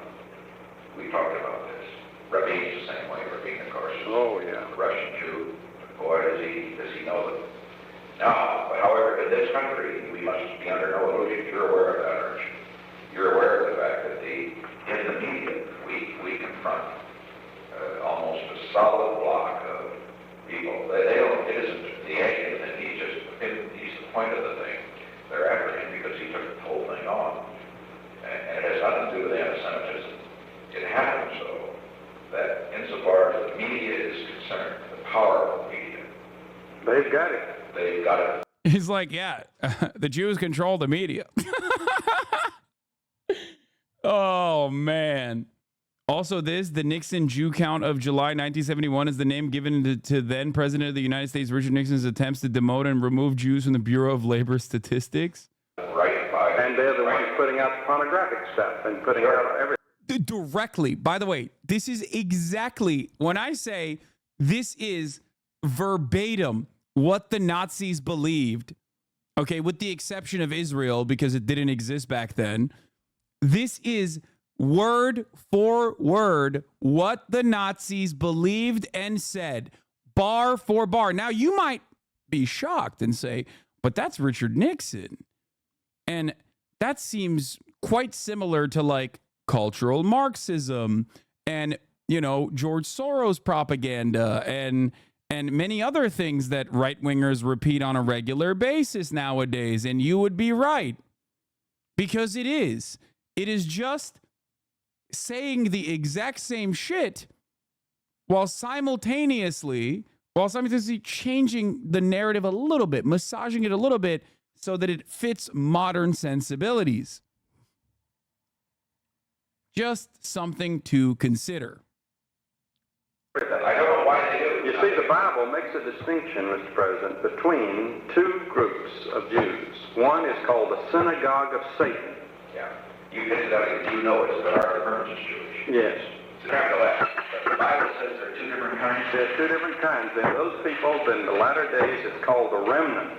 We talked about this. Rabin's the same way. Rabin, of course, is a Russian Jew. Boy, does he know them. Now, however, in this country, we must be under no illusion. You're aware of that, aren't you? You're aware of the fact that in the media, we confront almost a solid block of people. They don't, it isn't the alien, and he's the point of the thing. They're after him because he took the whole thing on. And it has nothing to do with anti-Semitism. It happens, though, that insofar as the media is concerned, the power of the media, they've got it. They've got it. He's like, yeah, the Jews control the media. Oh, man. Also, the Nixon Jew count of July 1971 is the name given to then President of the United States, Richard Nixon's attempts to demote and remove Jews from the Bureau of Labor Statistics. Right. And they're the ones putting out the pornographic stuff and putting out everything. Directly. By the way, this is exactly, when I say this is verbatim what the Nazis believed, okay, with the exception of Israel because it didn't exist back then. This is word for word what the Nazis believed and said, bar for bar. Now, you might be shocked and say, but that's Richard Nixon. And that seems quite similar to like cultural Marxism and, George Soros propaganda and many other things that right-wingers repeat on a regular basis nowadays. And you would be right, because it is. It is just saying the exact same shit while simultaneously changing the narrative a little bit, massaging it a little bit so that it fits modern sensibilities. Just something to consider. I don't know why they do. You see, the Bible makes a distinction, Mr. President, between two groups of Jews. One is called the synagogue of Satan. Yeah. You know it, but our affirmance is Jewish. Yes. Nevertheless, the Bible says there are two different kinds. There are two different kinds. And those people, in the latter days, it's called the remnant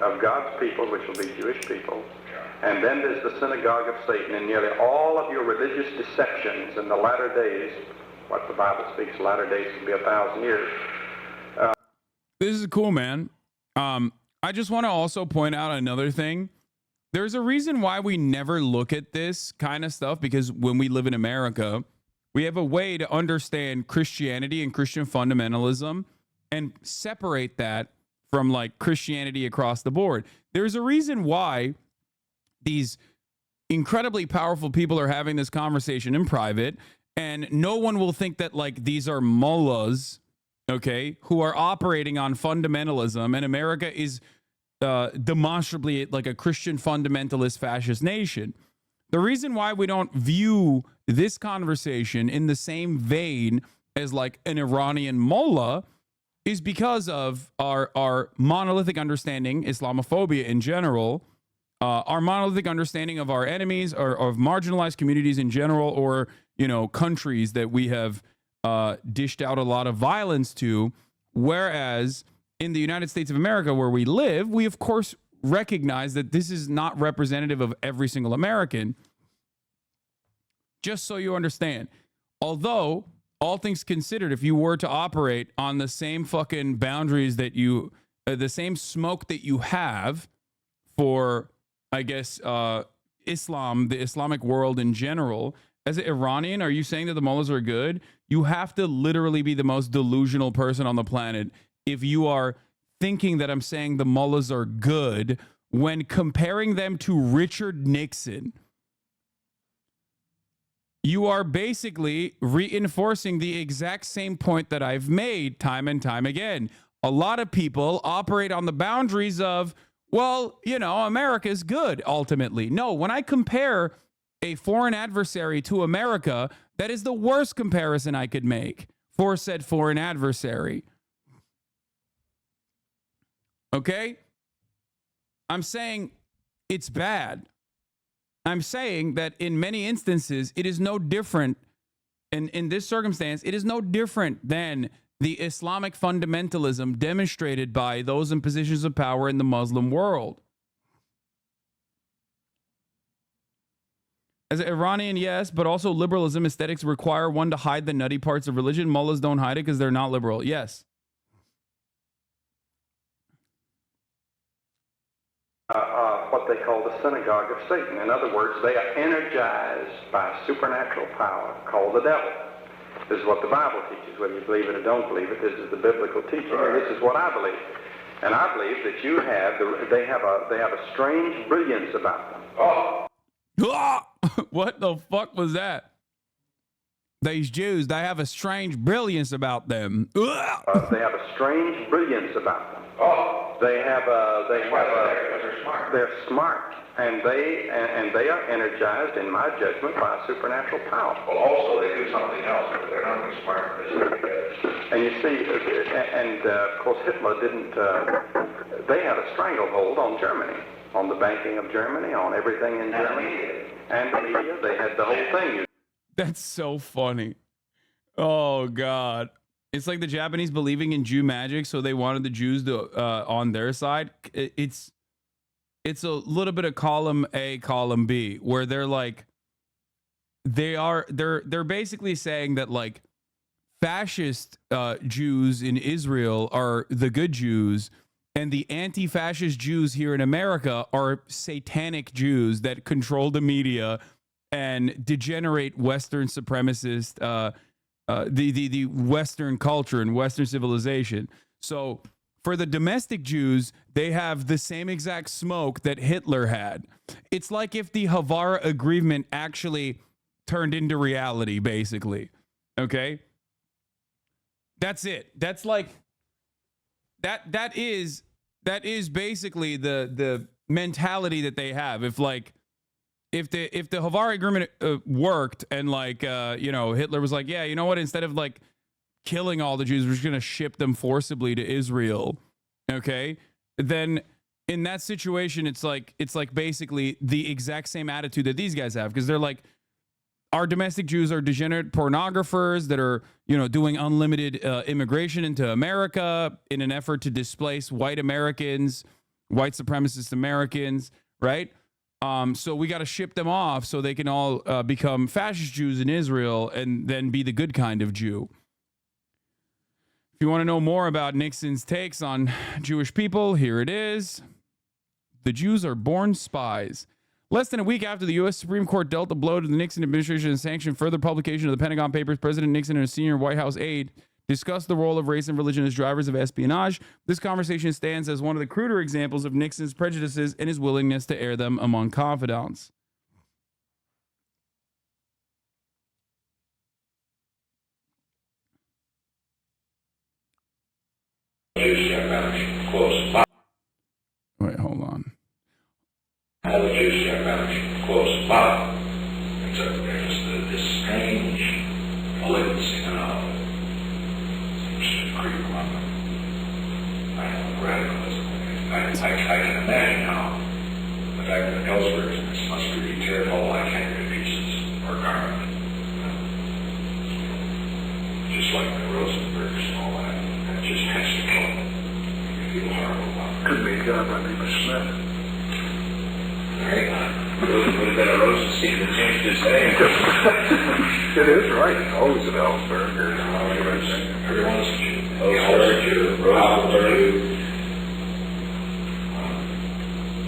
of God's people, which will be Jewish people. Yeah. And then there's the synagogue of Satan. And nearly all of your religious deceptions in the latter days, what the Bible speaks, latter days will be 1,000 years. This is cool, man. I just want to also point out another thing. There's a reason why we never look at this kind of stuff, because when we live in America, we have a way to understand Christianity and Christian fundamentalism and separate that from like Christianity across the board. There's a reason why these incredibly powerful people are having this conversation in private, and no one will think that like these are mullahs, okay, who are operating on fundamentalism, and America is demonstrably like a Christian fundamentalist fascist nation. The reason why we don't view this conversation in the same vein as like an Iranian mullah is because of our monolithic understanding, Islamophobia in general, our monolithic understanding of our enemies or of marginalized communities in general, or, countries that we have dished out a lot of violence to. Whereas in the United States of America, where we live, we of course recognize that this is not representative of every single American. Just so you understand. Although, all things considered, if you were to operate on the same fucking boundaries that the same smoke that you have for, I guess, Islam, the Islamic world in general, as an Iranian, are you saying that the mullahs are good? You have to literally be the most delusional person on the planet if you are thinking that I'm saying the mullahs are good when comparing them to Richard Nixon. You are basically reinforcing the exact same point that I've made time and time again. A lot of people operate on the boundaries of, well, America's good ultimately. No, when I compare a foreign adversary to America, that is the worst comparison I could make. for said foreign adversary. Okay? I'm saying it's bad. I'm saying that in many instances, it is no different. And in this circumstance, it is no different than the Islamic fundamentalism demonstrated by those in positions of power in the Muslim world. As an Iranian, yes, but also liberalism aesthetics require one to hide the nutty parts of religion. Mullahs don't hide it because they're not liberal. Yes. What they call the synagogue of Satan. In other words, they are energized by a supernatural power called the devil. This is what the Bible teaches, whether you believe it or don't believe it. This is the biblical teaching, and this is what I believe. And I believe that they have a strange brilliance about them. Oh. What the fuck was that? These Jews, they have a strange brilliance about them. They have a strange brilliance about them. They're smart, and they are energized, in my judgment, by a supernatural power. Well, also they do something else, but they're not as smart as they. And you see, of course Hitler didn't. They had a stranglehold on Germany, on the banking of Germany, on everything in Germany, and the media. They had the whole thing. That's so funny. Oh God. It's like the Japanese believing in Jew magic, so they wanted the Jews to on their side. It's a little bit of column A, column B, where they're like, they're basically saying that like fascist Jews in Israel are the good Jews, and the anti-fascist Jews here in America are satanic Jews that control the media and degenerate Western supremacist. The Western culture and Western civilization. So for the domestic Jews, they have the same exact smoke that Hitler had. It's like if the Havara Agreement actually turned into reality, basically. Okay? That's it. That's like that is basically the mentality that they have. If the Havara Agreement worked and Hitler was like, yeah, you know what, instead of like killing all the Jews, we're just going to ship them forcibly to Israel. Okay. Then in that situation, it's like basically the exact same attitude that these guys have. Cause they're like, our domestic Jews are degenerate pornographers that are, doing unlimited immigration into America in an effort to displace white Americans, white supremacist Americans. Right. So we got to ship them off so they can all become fascist Jews in Israel and then be the good kind of Jew. If you want to know more about Nixon's takes on Jewish people, here it is. The Jews are born spies. Less than a week after the U.S. Supreme Court dealt a blow to the Nixon administration and sanctioned further publication of the Pentagon Papers, President Nixon and a senior White House aide discussed the role of race and religion as drivers of espionage. This conversation stands as one of the cruder examples of Nixon's prejudices and his willingness to air them among confidants. Wait, hold on. All the Jews are vanished close by. Except there's this strange malignancy now. Creep among them. Radicalism. I can imagine how the fact that Ellsworth must be terrible like handed pieces or garment. Just like the Rosenbergs and all that. That just has to kill them. You feel horrible about it. Could be done by people Smith. Very good. Would have been a Rosenstein that changed his name. It is right. It's always an Ellsberg or everyone's a Jew.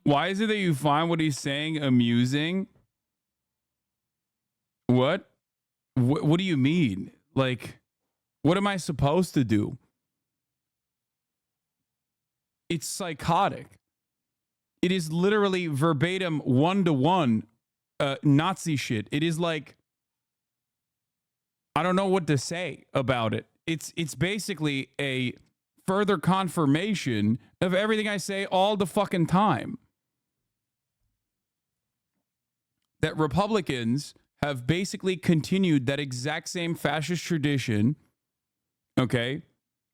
Why is it that you find what he's saying amusing? What do you mean? Like, what am I supposed to do? It's psychotic. It is literally verbatim 1-to-1 Nazi shit. It is like, I don't know what to say about it. It's basically a further confirmation of everything I say all the fucking time. That Republicans have basically continued that exact same fascist tradition Okay.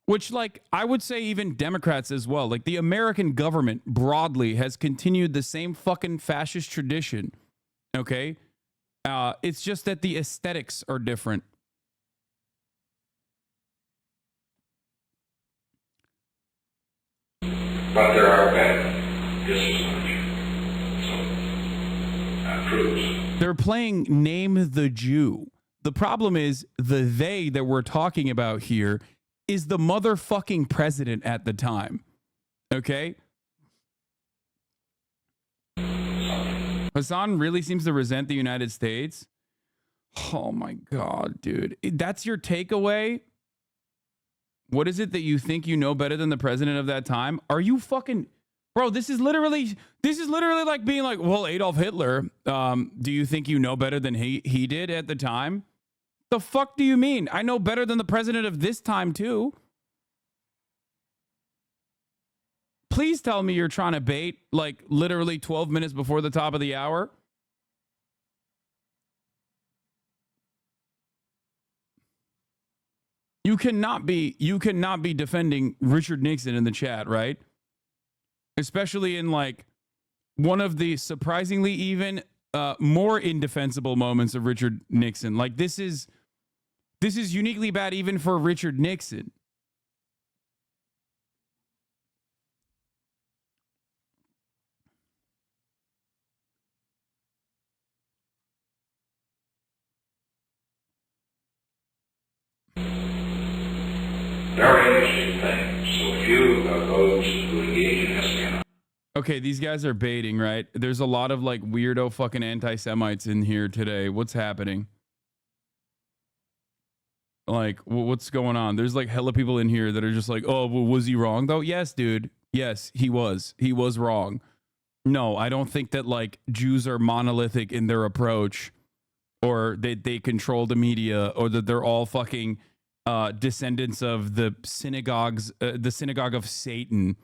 Which, like, I would say even Democrats as well. Like, the American government broadly has continued the same fucking fascist tradition. Okay. It's just that the aesthetics are different. But there are bad just as much. So that proves. They're playing Name the Jew. The problem is the they that we're talking about here is the motherfucking president at the time. Okay? Hasan really seems to resent the United States. Oh my God, dude. That's your takeaway? What is it that you think you know better than the president of that time? Are you fucking... Bro, this is literally like being like, well, Adolf Hitler, do you think you know better than he did at the time? The fuck do you mean? I know better than the president of this time too. Please tell me you're trying to bait like literally 12 minutes before the top of the hour. You cannot be defending Richard Nixon in the chat, right? Especially in like one of the surprisingly even more indefensible moments of Richard Nixon. Like this is uniquely bad even for Richard Nixon. Very interesting thing. So few of those who engage in espionage. Okay, these guys are baiting, right? There's a lot of like weirdo fucking anti-Semites in here today. What's happening? Like, what's going on? There's like hella people in here that are just like, oh, well, was he wrong though? Yes, dude. Yes, he was. He was wrong. No, I don't think that like Jews are monolithic in their approach or they control the media or that they're all fucking descendants of the synagogue of Satan.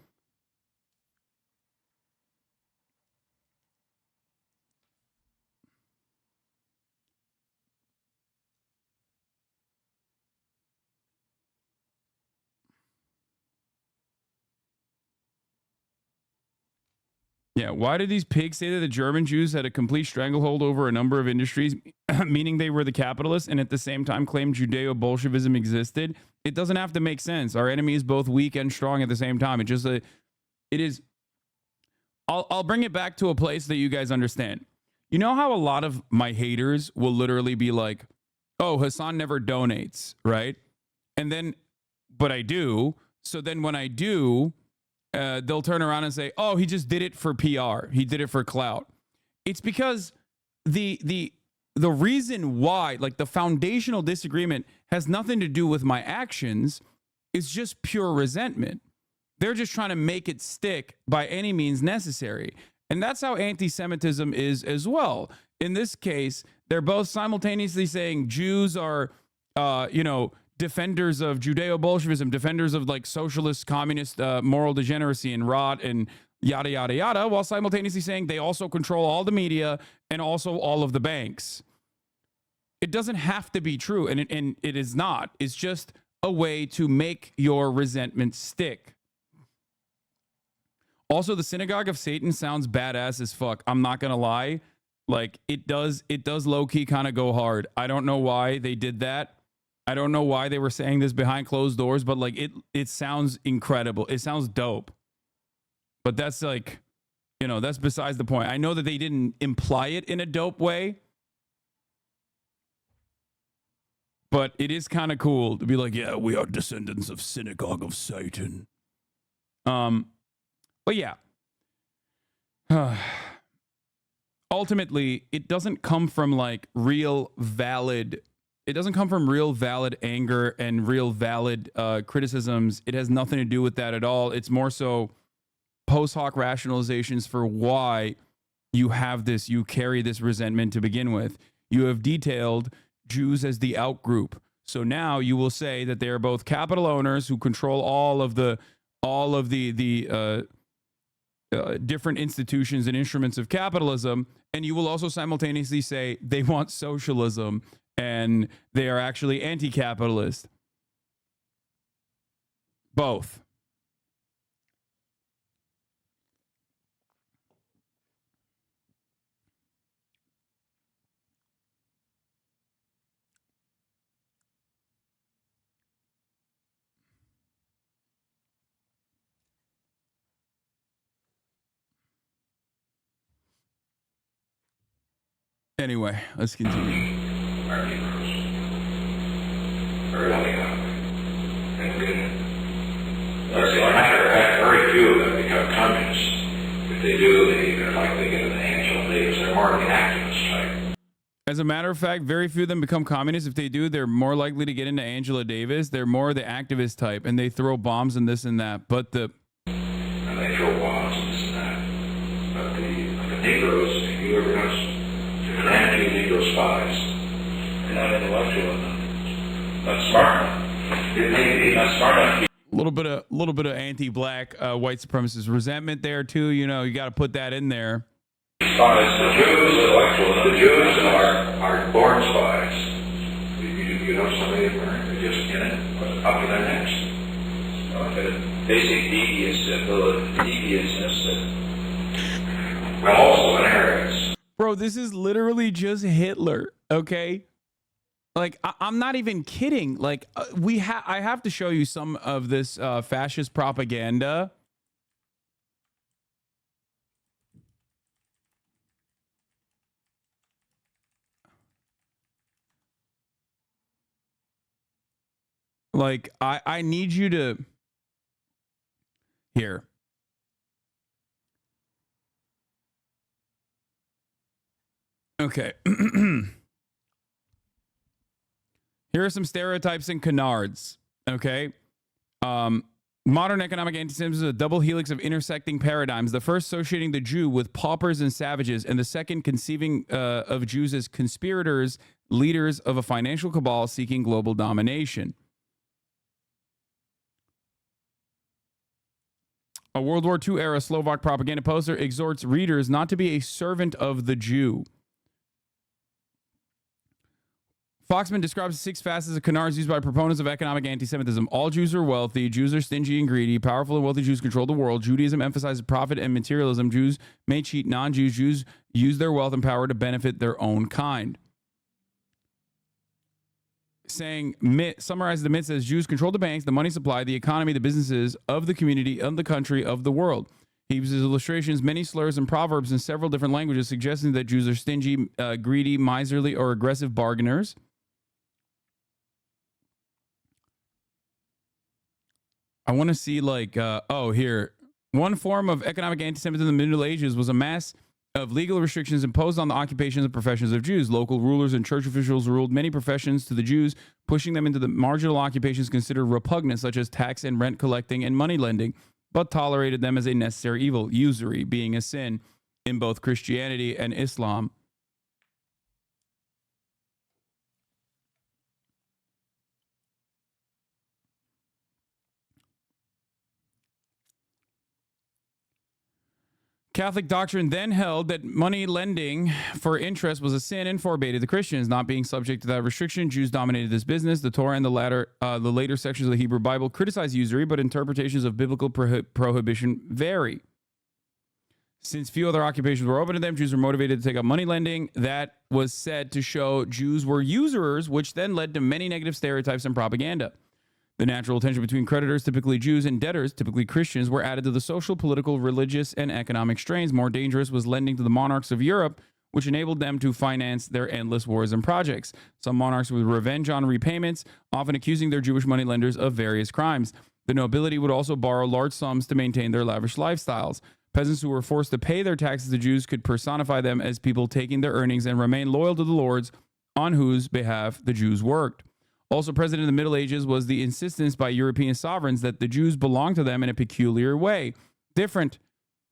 Yeah, why did these pigs say that the German Jews had a complete stranglehold over a number of industries, meaning they were the capitalists, and at the same time claimed Judeo-Bolshevism existed? It doesn't have to make sense. Our enemy is both weak and strong at the same time. It is. I'll bring it back to a place that you guys understand. You know how a lot of my haters will literally be like, "Oh, Hasan never donates," right? And then, but I do. So then when I do, they'll turn around and say, oh, he just did it for PR. He did it for clout. It's because the reason why, like the foundational disagreement has nothing to do with my actions. It's just pure resentment. They're just trying to make it stick by any means necessary. And that's how anti-Semitism is as well. In this case, they're both simultaneously saying Jews are, defenders of Judeo-Bolshevism, defenders of like socialist, communist, moral degeneracy and rot and yada, yada, yada, while simultaneously saying they also control all the media and also all of the banks. It doesn't have to be true, and it is not. It's just a way to make your resentment stick. Also, the Synagogue of Satan sounds badass as fuck. I'm not gonna lie. Like, it does low-key kind of go hard. I don't know why they did that. I don't know why they were saying this behind closed doors, but like it sounds incredible. It sounds dope. But that's like, that's besides the point. I know that they didn't imply it in a dope way, but it is kind of cool to be like, yeah, we are descendants of Synagogue of Satan. But yeah. Ultimately, it doesn't come from like real valid anger and real valid criticisms. It has nothing to do with that at all. It's more so post hoc rationalizations for why you carry this resentment to begin with. You have detailed Jews as the out group. So now you will say that they are both capital owners who control all of the different institutions and instruments of capitalism. And you will also simultaneously say they want socialism and they are actually anti-capitalist. Both. Anyway, let's continue. Our Negroes are coming up. And as a matter of fact, very few of them become communists. If they do, they're likely to get in the Angela Davis. They're more of the activist type. As a matter of fact, very few of them become communists. If they do, they're more likely to get into Angela Davis. They're more the activist type, and they throw bombs and this and that. But and they throw bombs and this and that. But the Negroes, if you ever notice, the anti-Negro spies, they're not intellectual enough, not smart enough. They're not smart enough. a little bit of anti-black white supremacist resentment there too. You know, you got to put that in there. Spies, the Jews are born spies. You know, somebody they're just in it, up to their necks. The basic deviousness that, well, also inherits. Bro, this is literally just Hitler, okay? Like, I'm not even kidding. Like, I have to show you some of this fascist propaganda. Like, I need you to... Here. Okay. Here are some stereotypes and canards. Okay. Modern economic anti-Semitism is a double helix of intersecting paradigms. The first associating the Jew with paupers and savages, and the second conceiving of Jews as conspirators, leaders of a financial cabal seeking global domination. A World War II era Slovak propaganda poster exhorts readers not to be a servant of the Jew. Foxman describes the 6 facets of canards used by proponents of economic anti-Semitism. All Jews are wealthy. Jews are stingy and greedy. Powerful and wealthy Jews control the world. Judaism emphasizes profit and materialism. Jews may cheat non-Jews. Jews use their wealth and power to benefit their own kind. Saying, summarizes the myth as Jews control the banks, the money supply, the economy, the businesses of the community, of the country, of the world. He uses illustrations, many slurs, and proverbs in several different languages, suggesting that Jews are stingy, greedy, miserly, or aggressive bargainers. I want to see like, here. One form of economic anti-Semitism in the Middle Ages was a mass of legal restrictions imposed on the occupations and professions of Jews. Local rulers and church officials ruled many professions to the Jews, pushing them into the marginal occupations considered repugnant, such as tax and rent collecting and money lending, but tolerated them as a necessary evil, usury being a sin in both Christianity and Islam. Catholic doctrine then held that money lending for interest was a sin and forbade the Christians. Not being subject to that restriction, Jews dominated this business. The Torah and the later sections of the Hebrew Bible criticize usury, but interpretations of biblical prohibition vary. Since few other occupations were open to them, Jews were motivated to take up money lending. That was said to show Jews were usurers, which then led to many negative stereotypes and propaganda. The natural tension between creditors, typically Jews, and debtors, typically Christians, were added to the social, political, religious, and economic strains. More dangerous was lending to the monarchs of Europe, which enabled them to finance their endless wars and projects. Some monarchs would revenge on repayments, often accusing their Jewish moneylenders of various crimes. The nobility would also borrow large sums to maintain their lavish lifestyles. Peasants who were forced to pay their taxes to Jews could personify them as people taking their earnings and remain loyal to the lords on whose behalf the Jews worked. Also present in the Middle Ages was the insistence by European sovereigns that the Jews belonged to them in a peculiar way, different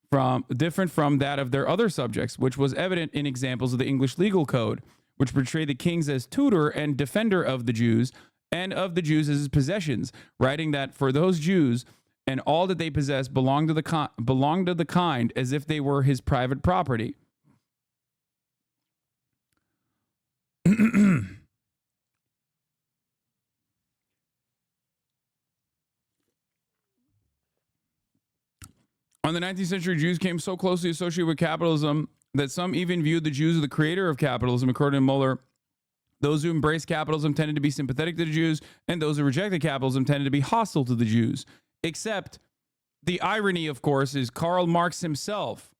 from that of their other subjects, which was evident in examples of the English legal code, which portrayed the kings as tutor and defender of the Jews and of the Jews as his possessions, writing that for those Jews and all that they possess belonged to the kind as if they were his private property. On the 19th century, Jews came so closely associated with capitalism that some even viewed the Jews as the creator of capitalism. According to Mueller, those who embraced capitalism tended to be sympathetic to the Jews, and those who rejected capitalism tended to be hostile to the Jews. Except the irony, of course, is Karl Marx himself,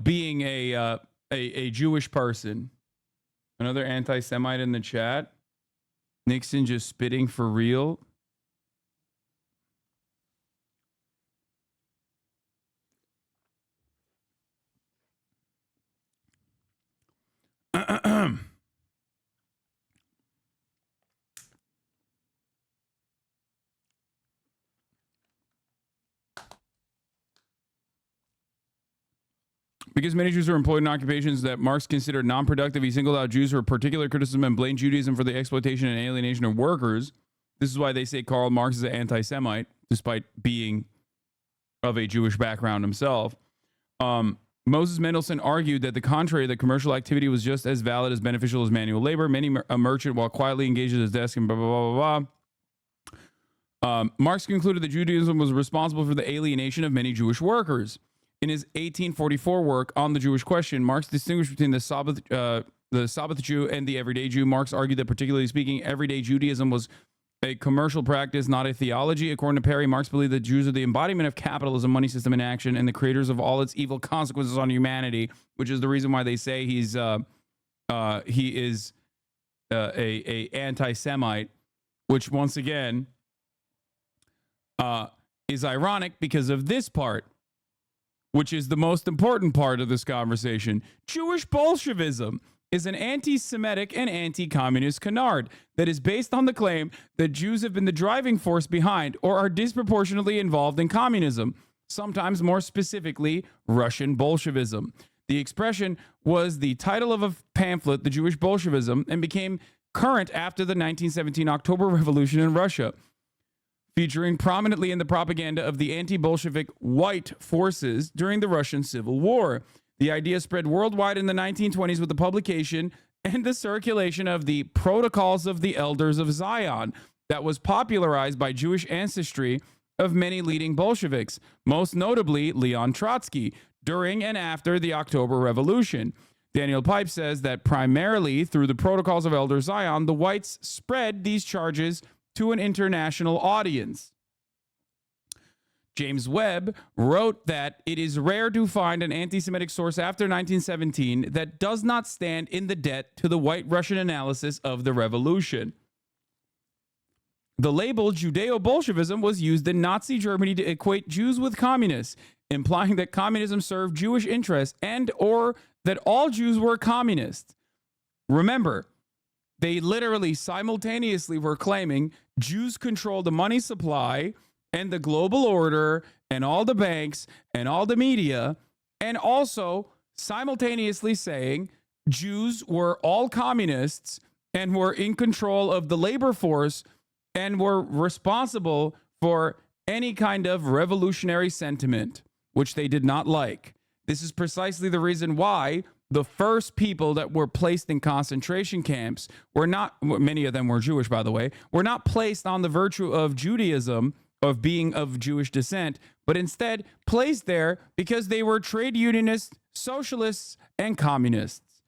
being a Jewish person. Another anti-Semite in the chat. Nixon just spitting for real. Because many Jews were employed in occupations that Marx considered non-productive, he singled out Jews for particular criticism and blamed Judaism for the exploitation and alienation of workers. This is why they say Karl Marx is an anti-Semite, despite being of a Jewish background himself. Moses Mendelssohn argued that the contrary, that commercial activity was just as valid as beneficial as manual labor. Many a merchant, while quietly engaged at his desk, and blah, blah, blah, blah, blah. Marx concluded that Judaism was responsible for the alienation of many Jewish workers. In his 1844 work on the Jewish question, Marx distinguished between the Sabbath Jew and the everyday Jew. Marx argued that, particularly speaking, everyday Judaism was a commercial practice, not a theology. According to Perry, Marx believed that Jews are the embodiment of capitalism, money system in action, and the creators of all its evil consequences on humanity, which is the reason why they say he is a anti-Semite, which once again is ironic because of this part, which is the most important part of this conversation. Jewish Bolshevism is an anti-Semitic and anti-communist canard that is based on the claim that Jews have been the driving force behind or are disproportionately involved in communism, sometimes more specifically Russian Bolshevism. The expression was the title of a pamphlet, The Jewish Bolshevism, and became current after the 1917 October Revolution in Russia, featuring prominently in the propaganda of the anti-Bolshevik white forces during the Russian Civil War. The idea spread worldwide in the 1920s with the publication and the circulation of the Protocols of the Elders of Zion that was popularized by Jewish ancestry of many leading Bolsheviks, most notably Leon Trotsky, during and after the October Revolution. Daniel Pipe says that primarily through the Protocols of Elder Zion, the whites spread these charges to an international audience. James Webb wrote that it is rare to find an anti-Semitic source after 1917 that does not stand in the debt to the white Russian analysis of the revolution. The label Judeo-Bolshevism was used in Nazi Germany to equate Jews with communists, implying that communism served Jewish interests and or that all Jews were communists. Remember, they literally simultaneously were claiming Jews control the money supply and the global order and all the banks and all the media, and also simultaneously saying Jews were all communists and were in control of the labor force and were responsible for any kind of revolutionary sentiment, which they did not like. This is precisely the reason why the first people that were placed in concentration camps were not, many of them were Jewish, by the way, were not placed on the virtue of Judaism, of being of Jewish descent, but instead placed there because they were trade unionists, socialists, and communists.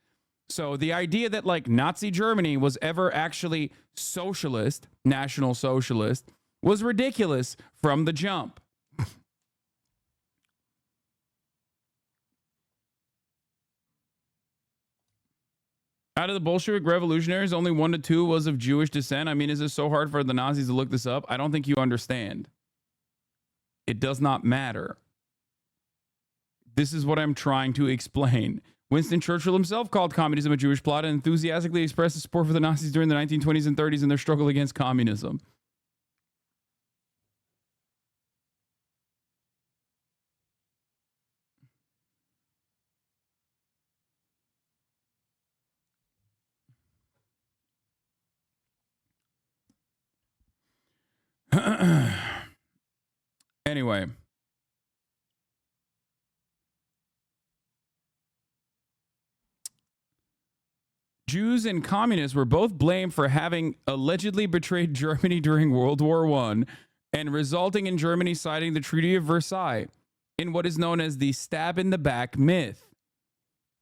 So the idea that like Nazi Germany was ever actually socialist, national socialist, was ridiculous from the jump. Out of the Bolshevik revolutionaries, only 1 to 2 was of Jewish descent. I mean, is it so hard for the Nazis to look this up? I don't think you understand. It does not matter. This is what I'm trying to explain. Winston Churchill himself called communism a Jewish plot and enthusiastically expressed his support for the Nazis during the 1920s and 30s in their struggle against communism. Anyway. Jews and communists were both blamed for having allegedly betrayed Germany during World War I and resulting in Germany signing the Treaty of Versailles in what is known as the stab in the back myth.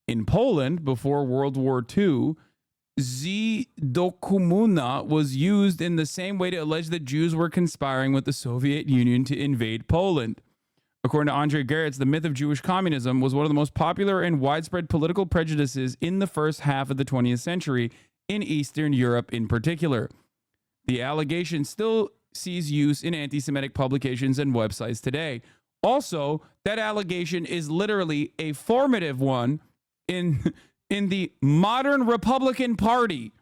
In Poland, before World War II, Zdokumuna was used in the same way to allege that Jews were conspiring with the Soviet Union to invade Poland. According to Andre Geritz, the myth of Jewish communism was one of the most popular and widespread political prejudices in the first half of the 20th century, in Eastern Europe in particular. The allegation still sees use in anti-Semitic publications and websites today. Also, that allegation is literally a formative one in the modern Republican Party.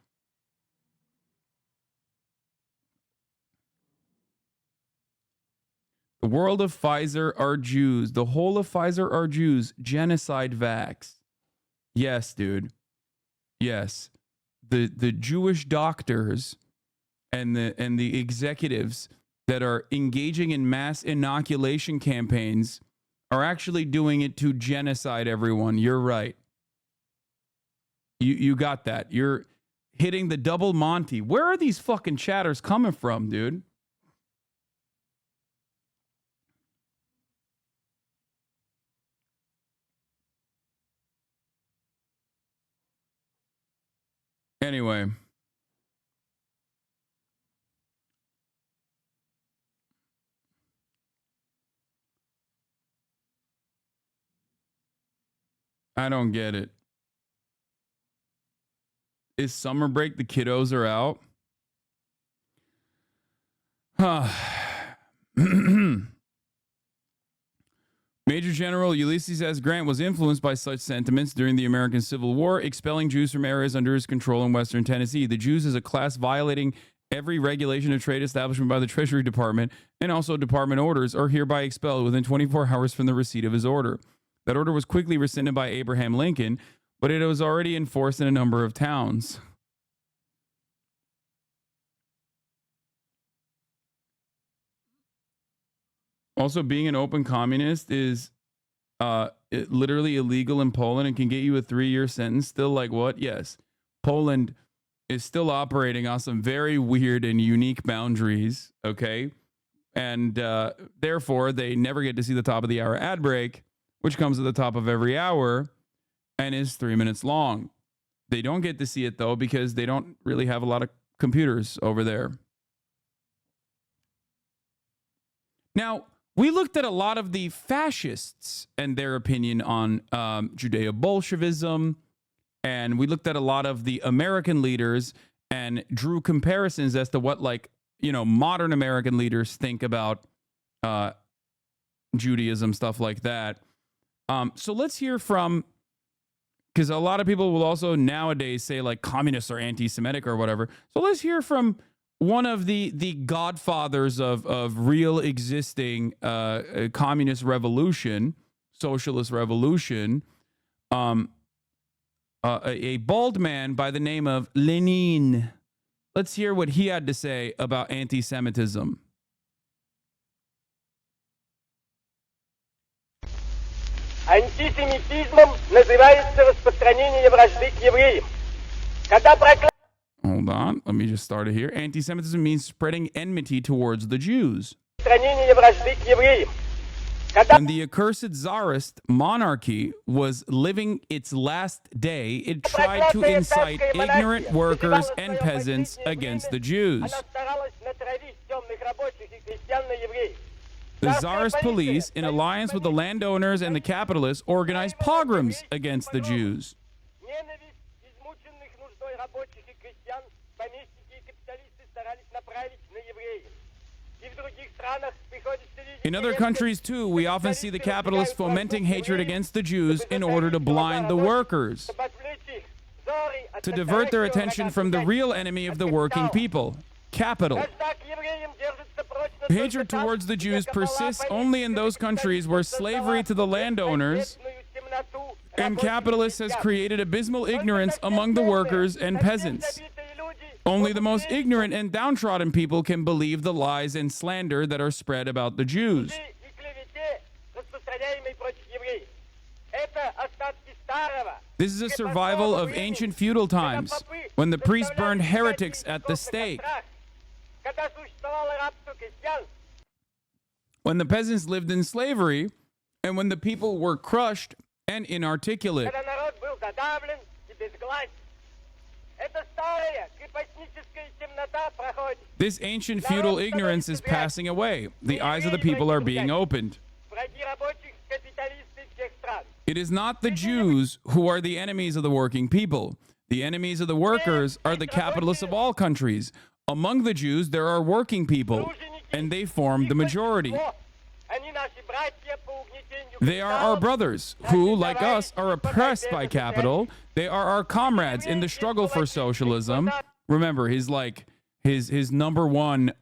The world of Pfizer are Jews. The whole of Pfizer are Jews. Genocide vax. Yes, dude. Yes. The Jewish doctors and the executives that are engaging in mass inoculation campaigns are actually doing it to genocide everyone. You're right. You got that. You're hitting the double Monty. Where are these fucking chatters coming from, dude? Anyway. I don't get it. Is summer break? The kiddos are out. Major General Ulysses S. Grant was influenced by such sentiments during the American Civil War, expelling Jews from areas under his control in Western Tennessee. The Jews as a class violating every regulation of trade establishment by the Treasury Department and also department orders are hereby expelled within 24 hours from the receipt of his order. That order was quickly rescinded by Abraham Lincoln, but it was already enforced in a number of towns. Also, being an open communist is literally illegal in Poland and can get you a 3-year sentence. Still, like what? Yes. Poland is still operating on some very weird and unique boundaries, okay? And therefore, they never get to see the top of the hour ad break, which comes at the top of every hour and is 3 minutes long. They don't get to see it, though, because they don't really have a lot of computers over there. Now, we looked at a lot of the fascists and their opinion on Judeo-Bolshevism, and we looked at a lot of the American leaders and drew comparisons as to what, like, you know, modern American leaders think about Judaism, stuff like that. So let's hear from, because a lot of people will also nowadays say like communists are anti-Semitic or whatever. So let's hear from one of the godfathers of real existing communist revolution, socialist revolution, a bald man by the name of Lenin. Let's hear what he had to say about anti-Semitism. Антисемитизмом называется распространение вражды к евреям. Hold on, let me just start it here. Anti-Semitism means spreading enmity towards the Jews. When the accursed Tsarist monarchy was living its last day, it tried to incite ignorant workers and peasants against the Jews. The Tsarist police, in alliance with the landowners and the capitalists, organized pogroms against the Jews. In other countries, too, we often see the capitalists fomenting hatred against the Jews in order to blind the workers, to divert their attention from the real enemy of the working people, capital. Hatred towards the Jews persists only in those countries where slavery to the landowners and capitalists has created abysmal ignorance among the workers and peasants. Only the most ignorant and downtrodden people can believe the lies and slander that are spread about the Jews. This is a survival of ancient feudal times, when the priests burned heretics at the stake. when the peasants lived in slavery, and when the people were crushed and inarticulate. This ancient feudal ignorance is passing away. The eyes of the people are being opened. It is not the Jews who are the enemies of the working people. The enemies of the workers are the capitalists of all countries. Among the Jews, there are working people, and they form the majority. They are our brothers who, like us, are oppressed by capital. They are our comrades in the struggle for socialism. Remember, his number one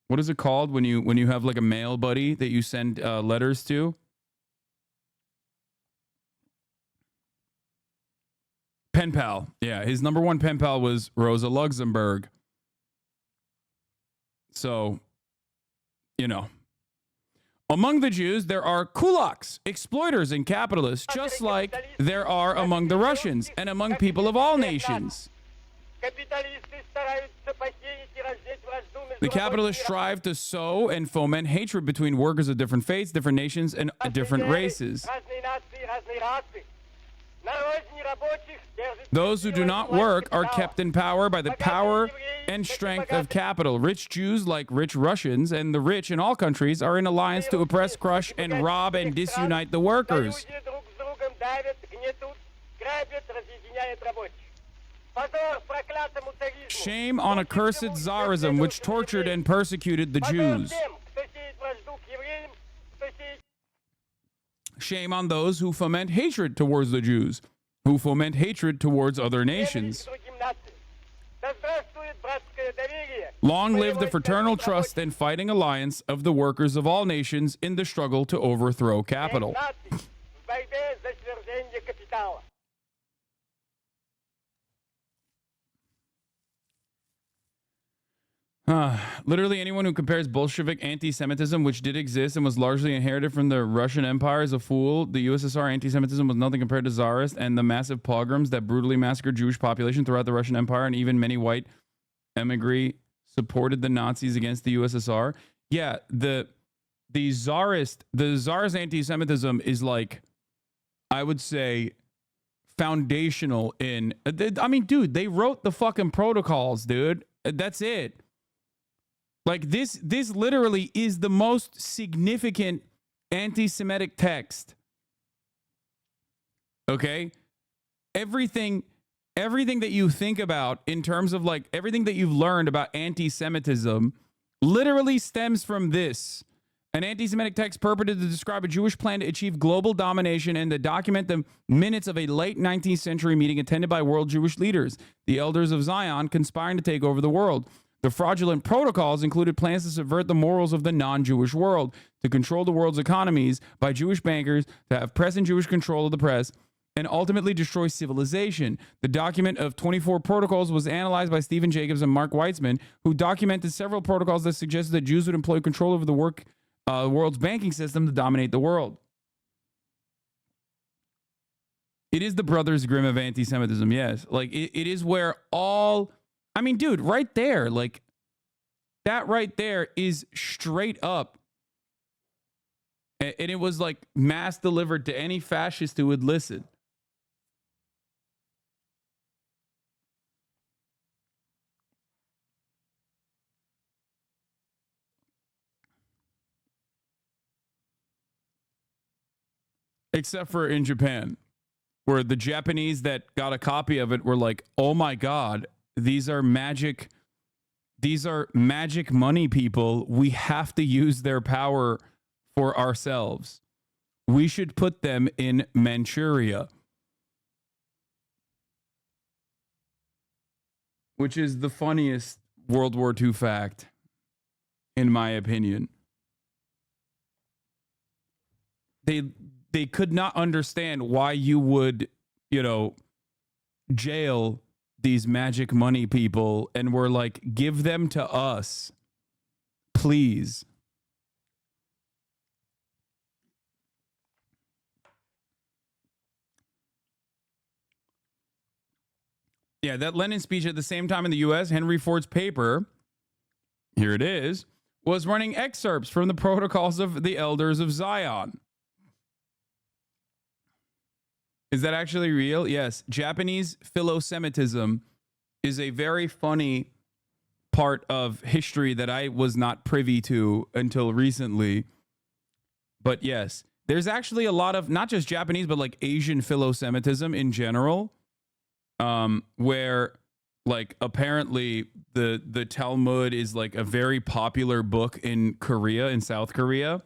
what is it called when you have like a male buddy that you send letters to? Pen pal. Yeah, his number one pen pal was Rosa Luxemburg. So, you know. Among the Jews, there are kulaks, exploiters, and capitalists, just like there are among the Russians and among people of all nations. The capitalists strive to sow and foment hatred between workers of different faiths, different nations, and different races. Those who do not work are kept in power by the power and strength of capital. Rich Jews, like rich Russians, and the rich in all countries are in alliance to oppress, crush, and rob and disunite the workers. Shame on accursed Tsarism, which tortured and persecuted the Jews. Shame on those who foment hatred towards the Jews, who foment hatred towards other nations. Long live the fraternal trust and fighting alliance of the workers of all nations in the struggle to overthrow capital. Literally anyone who compares Bolshevik anti-Semitism, which did exist and was largely inherited from the Russian Empire, is a fool. The USSR anti-Semitism was nothing compared to Tsarist and the massive pogroms that brutally massacred Jewish population throughout the Russian Empire, and even many white emigre supported the Nazis against the USSR. Yeah, the Tsarist anti-Semitism is like, I would say, foundational in. I mean, dude, they wrote the fucking protocols, dude. That's it. Like this literally is the most significant anti-Semitic text. Okay? Everything that you think about in terms of like everything that you've learned about anti-Semitism literally stems from this. An anti-Semitic text purported to describe a Jewish plan to achieve global domination and to document the minutes of a late 19th century meeting attended by world Jewish leaders, the elders of Zion, conspiring to take over the world. The fraudulent protocols included plans to subvert the morals of the non-Jewish world, to control the world's economies by Jewish bankers, to have press and Jewish control of the press, and ultimately destroy civilization. The document of 24 protocols was analyzed by Stephen Jacobs and Mark Weitzman, who documented several protocols that suggested that Jews would employ control over the world's banking system to dominate the world. It is the Brothers Grimm of anti-Semitism, yes. Like, it is where all... I mean, dude, right there, like, that right there is straight up. And it was, like, mass delivered to any fascist who would listen. Except for in Japan, where the Japanese that got a copy of it were like, oh my God, these are magic money people. We have to use their power for ourselves. We should put them in Manchuria. Which is the funniest World War II fact, in my opinion. They could not understand why you would, jail these magic money people, and were like, give them to us, please. Yeah, that Lenin speech at the same time in the U.S., Henry Ford's paper here it is, was running excerpts from the Protocols of the Elders of Zion. Is that actually real? Yes. Japanese philo-Semitism is a very funny part of history that I was not privy to until recently. But yes, there's actually a lot of not just Japanese, but like Asian philo-Semitism in general, where like apparently the Talmud is like a very popular book in Korea, in South Korea.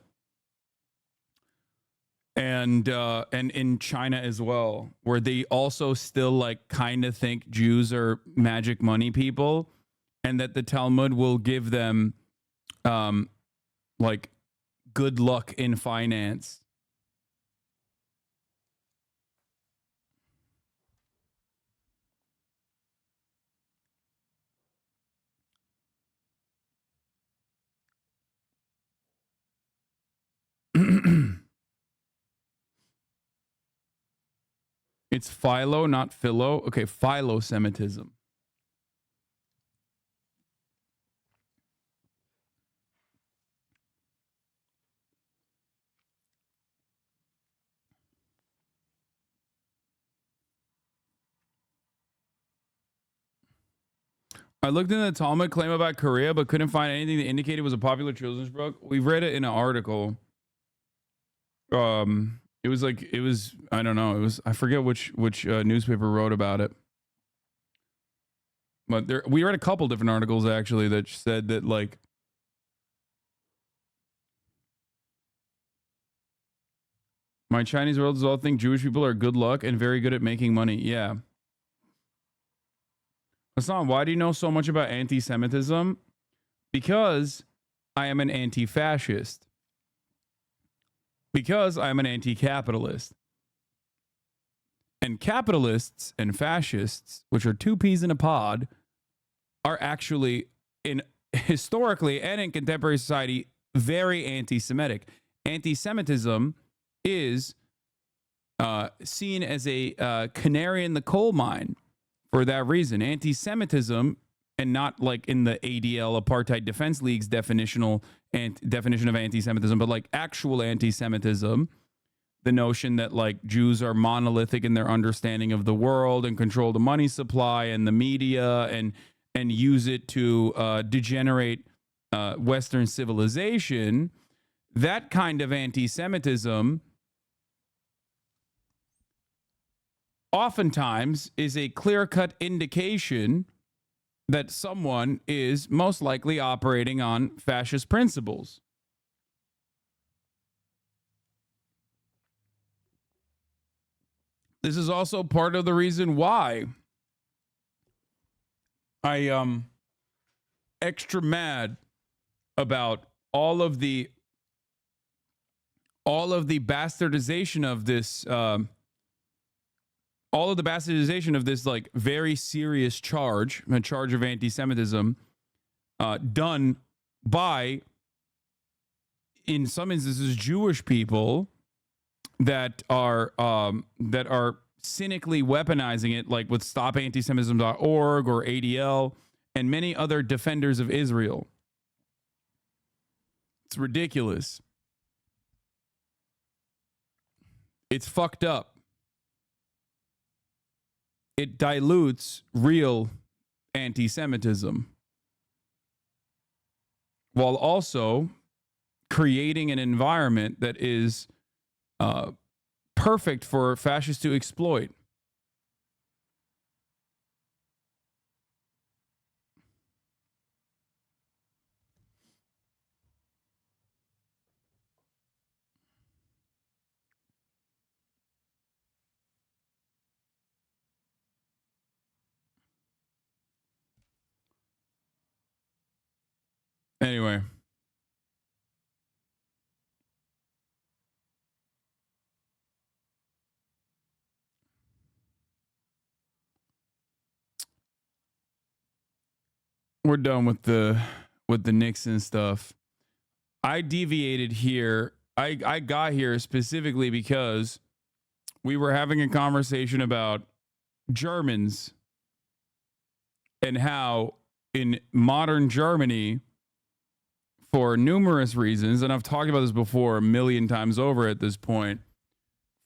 And in China as well, where they also still like kind of think Jews are magic money people, and that the Talmud will give them like good luck in finance. It's philo, not philo. Okay, philo-Semitism. I looked into the Talmud claim about Korea, but couldn't find anything that indicated it was a popular children's book. We read it in an article. It was I don't know, I forget which newspaper wrote about it, but we read a couple different articles actually that said that like my Chinese relatives all think Jewish people are good luck and very good at making money. Yeah. Hasan, why do you know so much about anti-Semitism? Because I am an anti-fascist. Because I'm an anti-capitalist. And capitalists and fascists, which are two peas in a pod, are actually, historically and in contemporary society, very anti-Semitic. Anti-Semitism is seen as a canary in the coal mine for that reason. Anti-Semitism, and not like in the ADL, Apartheid Defense League's definition of anti-Semitism, but like actual anti-Semitism, the notion that like Jews are monolithic in their understanding of the world and control the money supply and the media and use it to degenerate Western civilization. That kind of anti-Semitism oftentimes is a clear-cut indication that someone is most likely operating on fascist principles. This is also part of the reason why I extra mad about all of the bastardization of this like very serious charge, a charge of anti-Semitism, done by, in some instances, Jewish people that are cynically weaponizing it, like with StopAntisemitism.org or ADL and many other defenders of Israel. It's ridiculous. It's fucked up. It dilutes real anti-Semitism while also creating an environment that is perfect for fascists to exploit. Anyway. We're done with the Nixon stuff. I deviated here. I got here specifically because we were having a conversation about Germans and how in modern Germany for numerous reasons, and I've talked about this before a million times over at this point.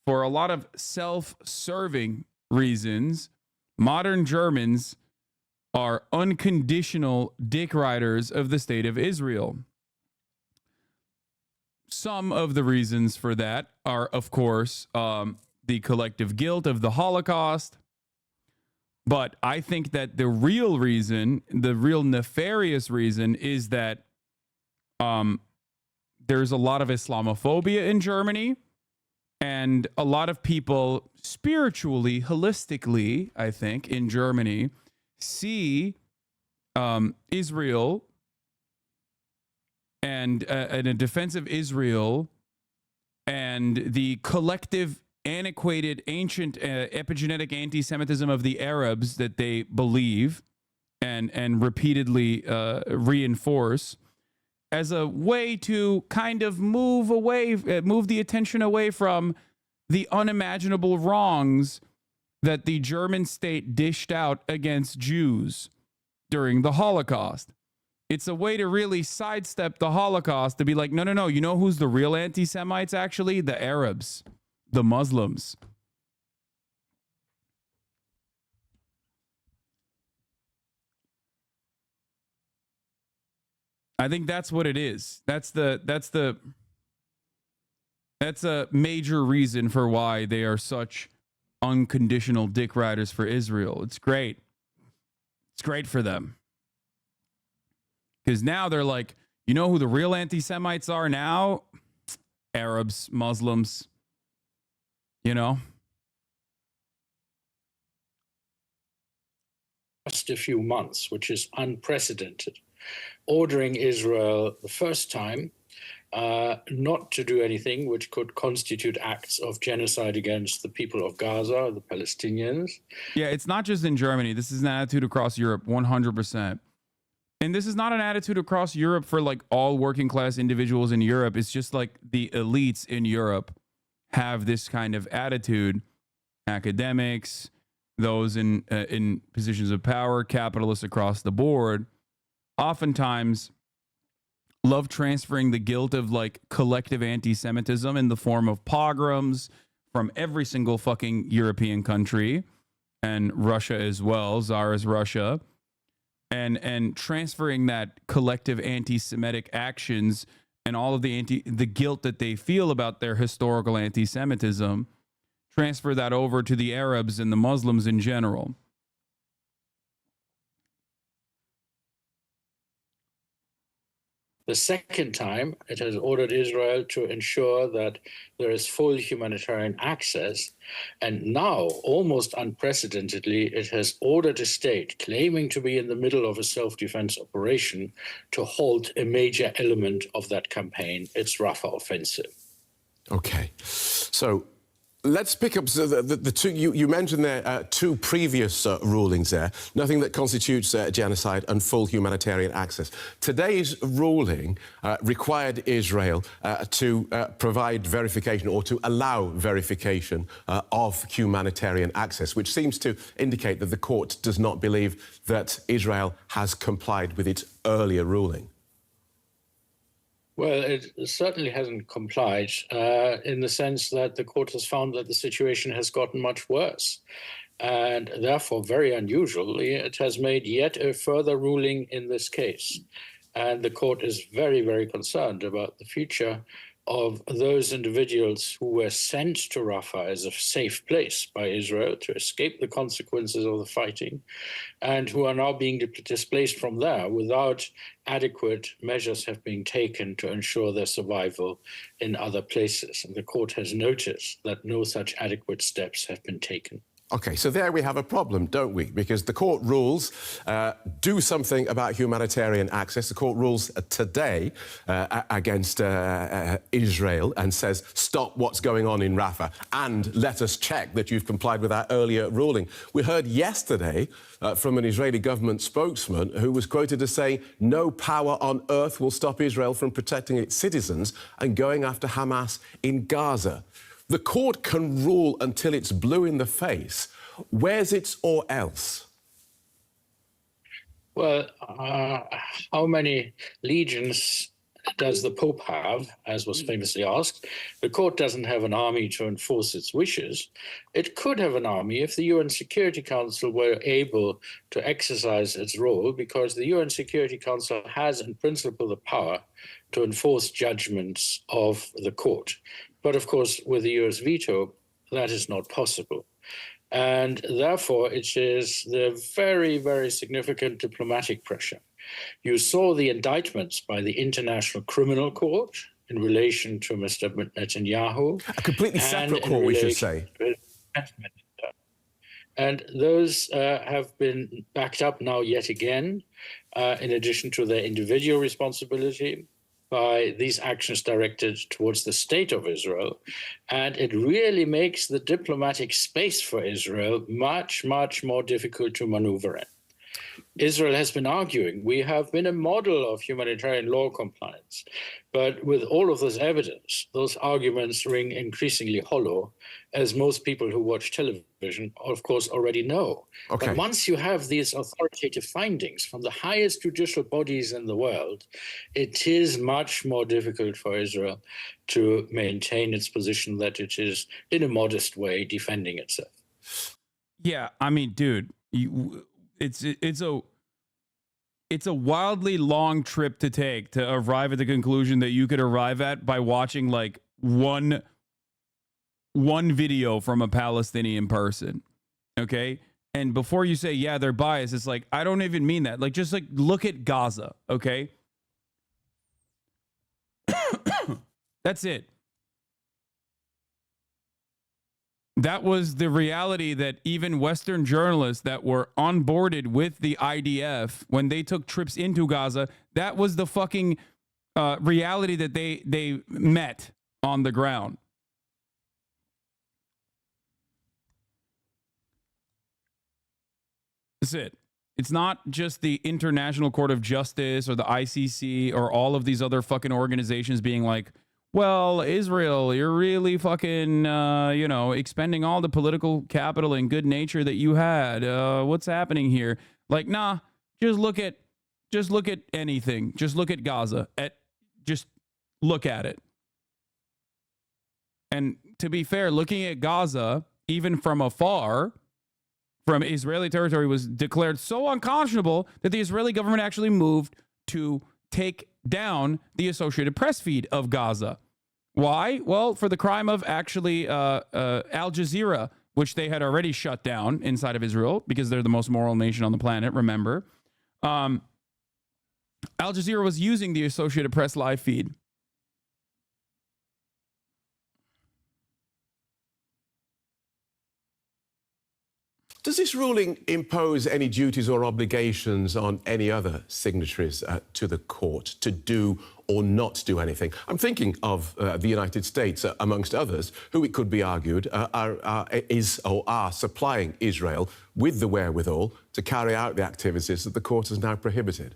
For a lot of self-serving reasons, modern Germans are unconditional dick riders of the state of Israel. Some of the reasons for that are, of course, the collective guilt of the Holocaust. But I think that the real reason, the real nefarious reason, is that there's a lot of Islamophobia in Germany. And a lot of people spiritually, holistically, I think, in Germany, see Israel and a defense of Israel and the collective, antiquated, ancient, epigenetic anti-Semitism of the Arabs that they believe and repeatedly reinforce as a way to kind of move the attention away from the unimaginable wrongs that the German state dished out against Jews during the Holocaust. It's a way to really sidestep the Holocaust, to be like, no, you know who's the real anti-Semites actually? The Arabs, the Muslims. I think that's what it is. That's a major reason for why they are such unconditional dick riders for Israel. It's great. It's great for them. Because now they're like, you know who the real anti-Semites are now? Arabs, Muslims, you know? Just a few months, which is unprecedented, ordering Israel the first time not to do anything which could constitute acts of genocide against the people of Gaza, the Palestinians. Yeah, it's not just in Germany. This is an attitude across Europe, 100%. And this is not an attitude across Europe for like all working class individuals in Europe. It's just like the elites in Europe have this kind of attitude. Academics, those in positions of power, capitalists across the board, oftentimes love transferring the guilt of like collective anti-Semitism in the form of pogroms from every single fucking European country, and Russia as well, Tsarist Russia, and transferring that collective anti-Semitic actions and all of the guilt that they feel about their historical anti-Semitism, transfer that over to the Arabs and the Muslims in general. The second time, it has ordered Israel to ensure that there is full humanitarian access. And now, almost unprecedentedly, it has ordered a state claiming to be in the middle of a self-defense operation to halt a major element of that campaign, its Rafah offensive. Okay. So let's pick up the two. You mentioned there two previous rulings there. Nothing that constitutes genocide and full humanitarian access. Today's ruling required Israel to provide verification or to allow verification of humanitarian access, which seems to indicate that the court does not believe that Israel has complied with its earlier ruling. Well, it certainly hasn't complied in the sense that the court has found that the situation has gotten much worse. And therefore, very unusually, it has made yet a further ruling in this case. And the court is very, very concerned about the future of those individuals who were sent to Rafah as a safe place by Israel to escape the consequences of the fighting, and who are now being displaced from there without adequate measures have been taken to ensure their survival in other places. And the court has noticed that no such adequate steps have been taken. OK, so there we have a problem, don't we? Because the court rules do something about humanitarian access. The court rules today against Israel and says, stop what's going on in Rafah and let us check that you've complied with our earlier ruling. We heard yesterday from an Israeli government spokesman who was quoted as saying, no power on earth will stop Israel from protecting its citizens and going after Hamas in Gaza. The court can rule until it's blue in the face. Where's its or else? Well, how many legions does the Pope have, as was famously asked? The court doesn't have an army to enforce its wishes. It could have an army if the UN Security Council were able to exercise its role, because the UN Security Council has, in principle, the power to enforce judgments of the court. But of course, with the US veto, that is not possible. And therefore, it is the very, very significant diplomatic pressure. You saw the indictments by the International Criminal Court in relation to Mr. Netanyahu. A completely separate court, we should say. And those have been backed up now yet again, in addition to their individual responsibility, by these actions directed towards the state of Israel. And it really makes the diplomatic space for Israel much, much more difficult to maneuver in. Israel has been arguing, we have been a model of humanitarian law compliance. But with all of this evidence, those arguments ring increasingly hollow, as most people who watch television, of course, already know. Okay. But once you have these authoritative findings from the highest judicial bodies in the world, it is much more difficult for Israel to maintain its position that it is, in a modest way, defending itself. Yeah, I mean, dude, it's a wildly long trip to take to arrive at the conclusion that you could arrive at by watching like one video from a Palestinian person. Okay. And before you say, yeah, they're biased, it's like, I don't even mean that. Like, just like look at Gaza. Okay. That's it. That was the reality that even Western journalists that were onboarded with the IDF when they took trips into Gaza, that was the fucking reality that they met on the ground. That's it. It's not just the International Court of Justice or the ICC or all of these other fucking organizations being like, well, Israel, you're really fucking, expending all the political capital and good nature that you had. What's happening here? Like, nah, just look at anything. Just look at Gaza. Just look at it. And to be fair, looking at Gaza, even from afar, from Israeli territory, was declared so unconscionable that the Israeli government actually moved to take down the Associated Press feed of Gaza. Why? Well, for the crime of actually Al Jazeera, which they had already shut down inside of Israel because they're the most moral nation on the planet, remember. Al Jazeera was using the Associated Press live feed. Does this ruling impose any duties or obligations on any other signatories to the court to do or not do anything? I'm thinking of the United States, amongst others, who it could be argued are supplying Israel with the wherewithal to carry out the activities that the court has now prohibited.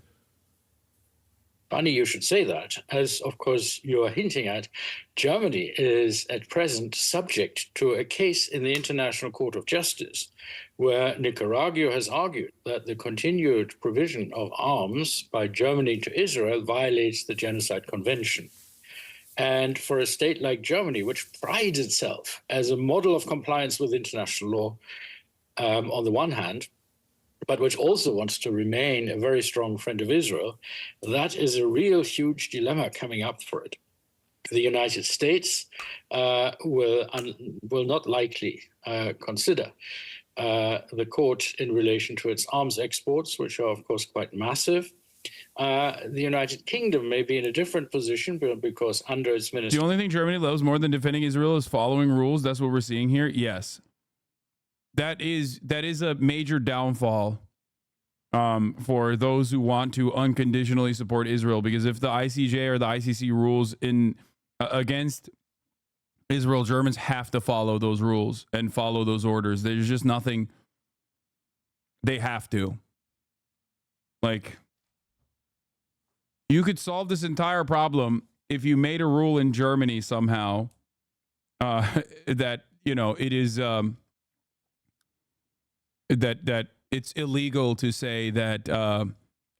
Funny you should say that, as, of course, you are hinting at. Germany is at present subject to a case in the International Court of Justice, where Nicaragua has argued that the continued provision of arms by Germany to Israel violates the Genocide Convention. And for a state like Germany, which prides itself as a model of compliance with international law, on the one hand, but which also wants to remain a very strong friend of Israel, that is a real huge dilemma coming up for it. The United States will not likely consider the court in relation to its arms exports, which are, of course, quite massive. The United Kingdom may be in a different position because under its ministry... The only thing Germany loves more than defending Israel is following rules. That's what we're seeing here. Yes. That is a major downfall for those who want to unconditionally support Israel, because if the ICJ or the ICC rules against Israel, Germans have to follow those rules and follow those orders. There's just nothing. They have to. Like, you could solve this entire problem if you made a rule in Germany somehow that, it is that it's illegal to say that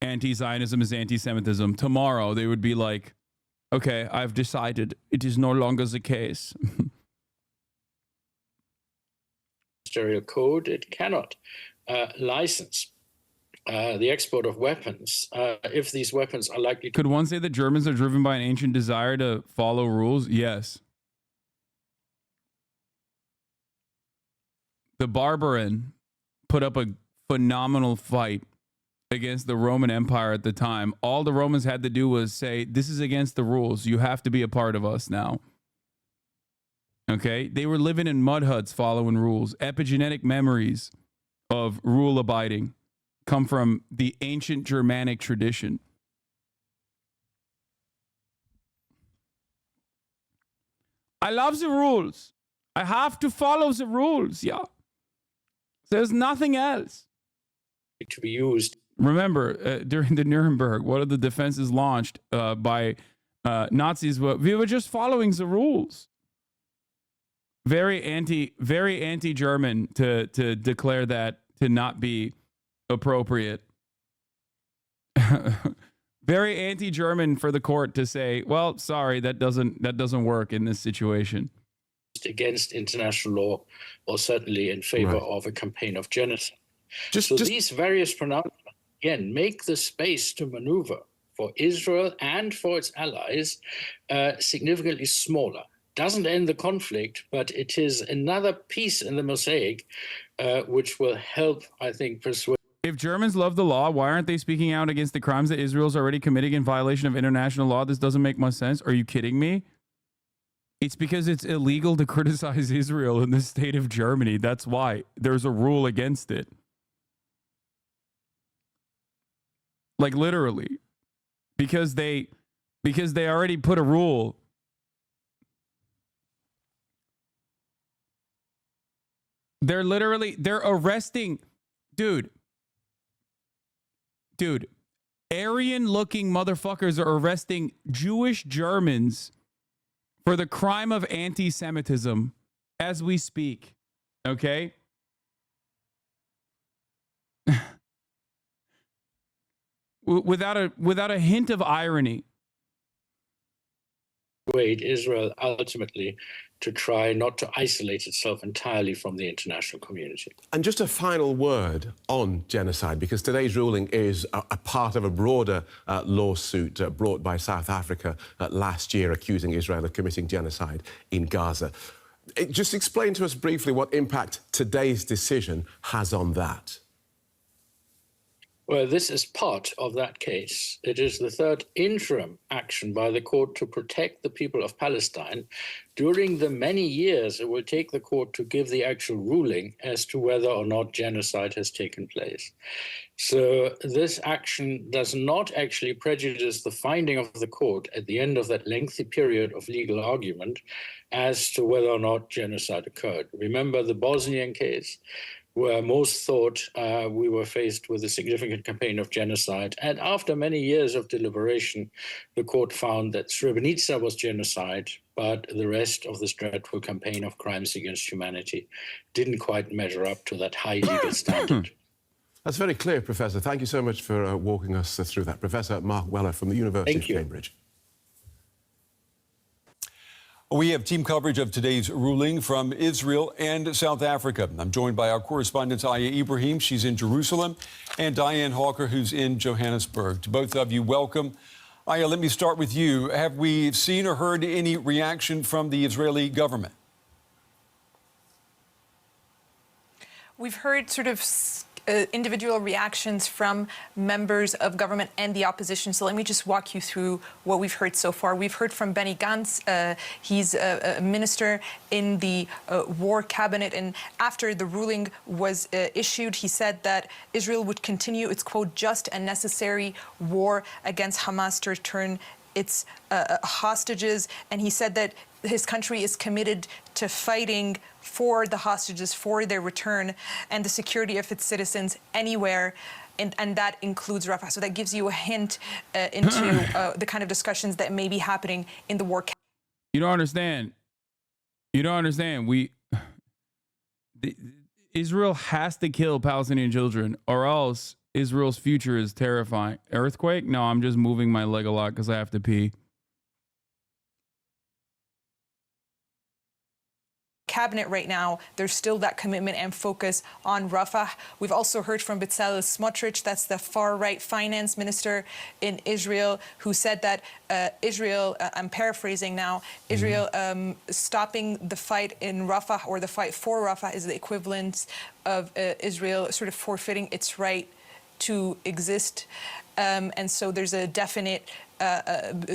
anti-Zionism is anti-Semitism. Tomorrow they would be like, Okay, I've decided it is no longer the case. Ministerial code, it cannot license the export of weapons if these weapons are likely to... Could one say that Germans are driven by an ancient desire to follow rules? Yes. The Barbarin put up a phenomenal fight against the Roman Empire at the time. All the Romans had to do was say, this is against the rules. You have to be a part of us now. Okay? They were living in mud huts following rules. Epigenetic memories of rule abiding come from the ancient Germanic tradition. I love the rules. I have to follow the rules. Yeah. There's nothing else to be used. Remember, during the Nuremberg, what are the defenses launched by Nazis? Well, we were just following the rules. Very anti-German to declare that to not be appropriate. Very anti-German for the court to say, well, sorry, that doesn't work in this situation. Against international law, or certainly in favor of a campaign of genocide. These various pronouncements, again, make the space to maneuver for Israel and for its allies significantly smaller. Doesn't end the conflict, but it is another piece in the mosaic which will help, I think, persuade. If Germans love the law, why aren't they speaking out against the crimes that Israel's already committing in violation of international law? This doesn't make much sense. Are you kidding me? It's because it's illegal to criticize Israel in the state of Germany. That's why there's a rule against it. Like literally. Because they already put a rule. They're arresting, dude, Aryan-looking motherfuckers are arresting Jewish Germans for the crime of anti-Semitism as we speak, okay? Without a hint of irony. Israel ultimately to try not to isolate itself entirely from the international community. And just a final word on genocide, because today's ruling is a part of a broader lawsuit brought by South Africa last year accusing Israel of committing genocide in Gaza. Just explain to us briefly what impact today's decision has on that. Well, this is part of that case. It is the third interim action by the court to protect the people of Palestine during the many years it will take the court to give the actual ruling as to whether or not genocide has taken place. So this action does not actually prejudice the finding of the court at the end of that lengthy period of legal argument as to whether or not genocide occurred. Remember the Bosnian case, where most thought we were faced with a significant campaign of genocide. And after many years of deliberation, the court found that Srebrenica was genocide, but the rest of this dreadful campaign of crimes against humanity didn't quite measure up to that high legal standard. That's very clear, Professor. Thank you so much for walking us through that. Professor Mark Weller from the University of Cambridge. We have team coverage of today's ruling from Israel and South Africa. I'm joined by our correspondent, Aya Ibrahim. She's in Jerusalem. And Diane Hawker, who's in Johannesburg. To both of you, welcome. Aya, let me start with you. Have we seen or heard any reaction from the Israeli government? We've heard sort of individual reactions from members of government and the opposition. So let me just walk you through what we've heard so far. We've heard from Benny Gantz. He's a minister in the war cabinet. And after the ruling was issued, he said that Israel would continue its, quote, just and necessary war against Hamas to return its hostages. And he said that his country is committed to fighting for the hostages, for their return, and the security of its citizens anywhere, and that includes Rafah. So that gives you a hint into the kind of discussions that may be happening in the war. You don't understand. You don't understand. Israel has to kill Palestinian children, or else Israel's future is terrifying. Earthquake? No, I'm just moving my leg a lot because I have to pee. cabinet right now, there's still that commitment and focus on Rafah. We've also heard from Bezalel Smotrich, that's the far-right finance minister in Israel, who said that Israel, I'm paraphrasing now, Israel stopping the fight in Rafah, or the fight for Rafah, is the equivalent of Israel sort of forfeiting its right to exist. And so there's a definite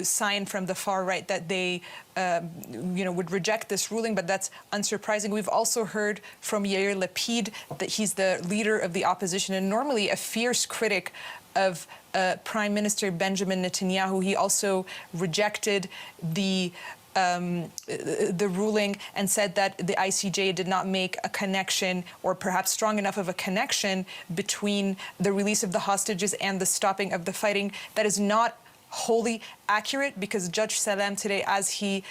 sign from the far right that they would reject this ruling, but that's unsurprising. We've also heard from Yair Lapid that he's the leader of the opposition and normally a fierce critic of Prime Minister Benjamin Netanyahu. He also rejected the ruling and said that the ICJ did not make a connection, or perhaps strong enough of a connection, between the release of the hostages and the stopping of the fighting. That is not wholly accurate, because Judge Salam today, as he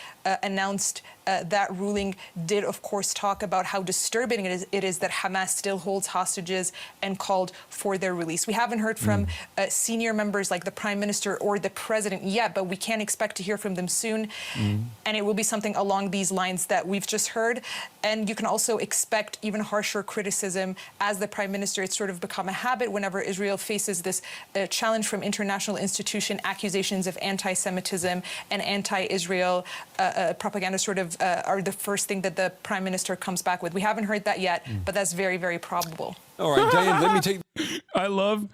announced that ruling, did of course talk about how disturbing it is that Hamas still holds hostages and called for their release. We haven't heard from senior members like the Prime Minister or the President yet, but we can expect to hear from them soon. And it will be something along these lines that we've just heard. And you can also expect even harsher criticism as the Prime Minister. It's sort of become a habit whenever Israel faces this challenge from international institution, accusations of anti-Semitism and anti-Israel propaganda sort of are the first thing that the Prime Minister comes back with. We haven't heard that yet, but that's very, very probable. All right, Diane, let me take... I love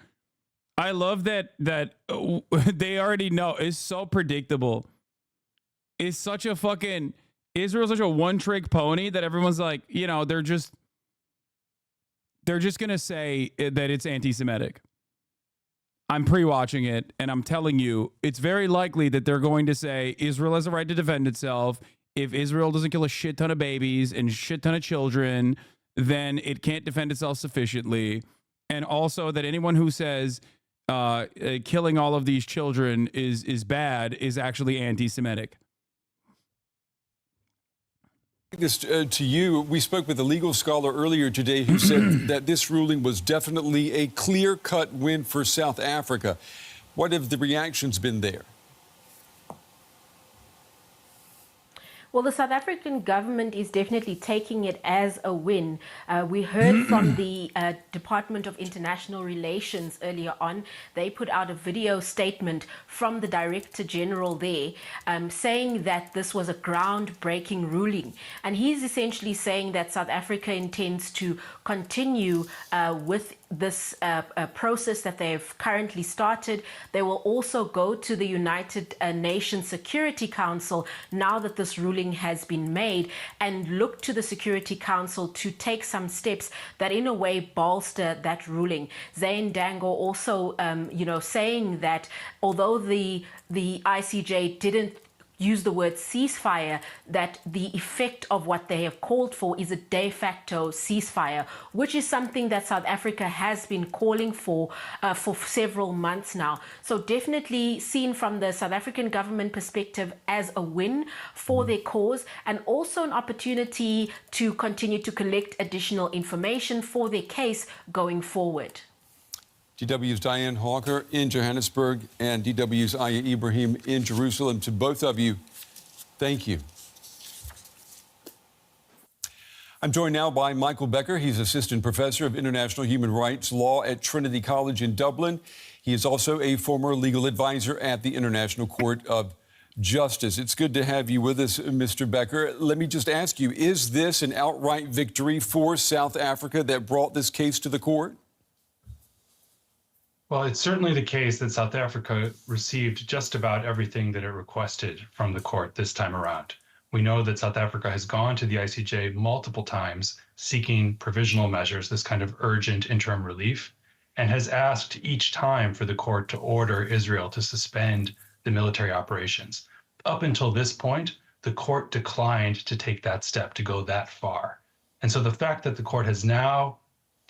that they already know. It's so predictable. It's such a fucking... Israel's such a one-trick pony that everyone's like, they're just going to say that it's anti-Semitic. I'm pre-watching it, and I'm telling you, it's very likely that they're going to say Israel has a right to defend itself. If Israel doesn't kill a shit ton of babies and shit ton of children, then it can't defend itself sufficiently. And also that anyone who says killing all of these children is bad is actually anti-Semitic. This to you. We spoke with a legal scholar earlier today who said that this ruling was definitely a clear-cut win for South Africa. What have the reactions been there? Well, the South African government is definitely taking it as a win. We heard from the Department of International Relations earlier on. They put out a video statement from the Director General there saying that this was a groundbreaking ruling. And he's essentially saying that South Africa intends to continue with this process that they've currently started. They will also go to the United Nations Security Council now that this ruling has been made, and look to the Security Council to take some steps that in a way bolster that ruling. Zain Dango also saying that although the ICJ didn't use the word ceasefire, that the effect of what they have called for is a de facto ceasefire, which is something that South Africa has been calling for several months now. So definitely seen from the South African government perspective as a win for their cause, and also an opportunity to continue to collect additional information for their case going forward. DW's Diane Hawker in Johannesburg and DW's Aya Ibrahim in Jerusalem. To both of you, thank you. I'm joined now by Michael Becker. He's Assistant Professor of International Human Rights Law at Trinity College in Dublin. He is also a former legal advisor at the International Court of Justice. It's good to have you with us, Mr. Becker. Let me just ask you, is this an outright victory for South Africa that brought this case to the court? Well, it's certainly the case that South Africa received just about everything that it requested from the court this time around. We know that South Africa has gone to the ICJ multiple times seeking provisional measures, this kind of urgent interim relief, and has asked each time for the court to order Israel to suspend the military operations. Up until this point, the court declined to take that step, to go that far. And so the fact that the court has now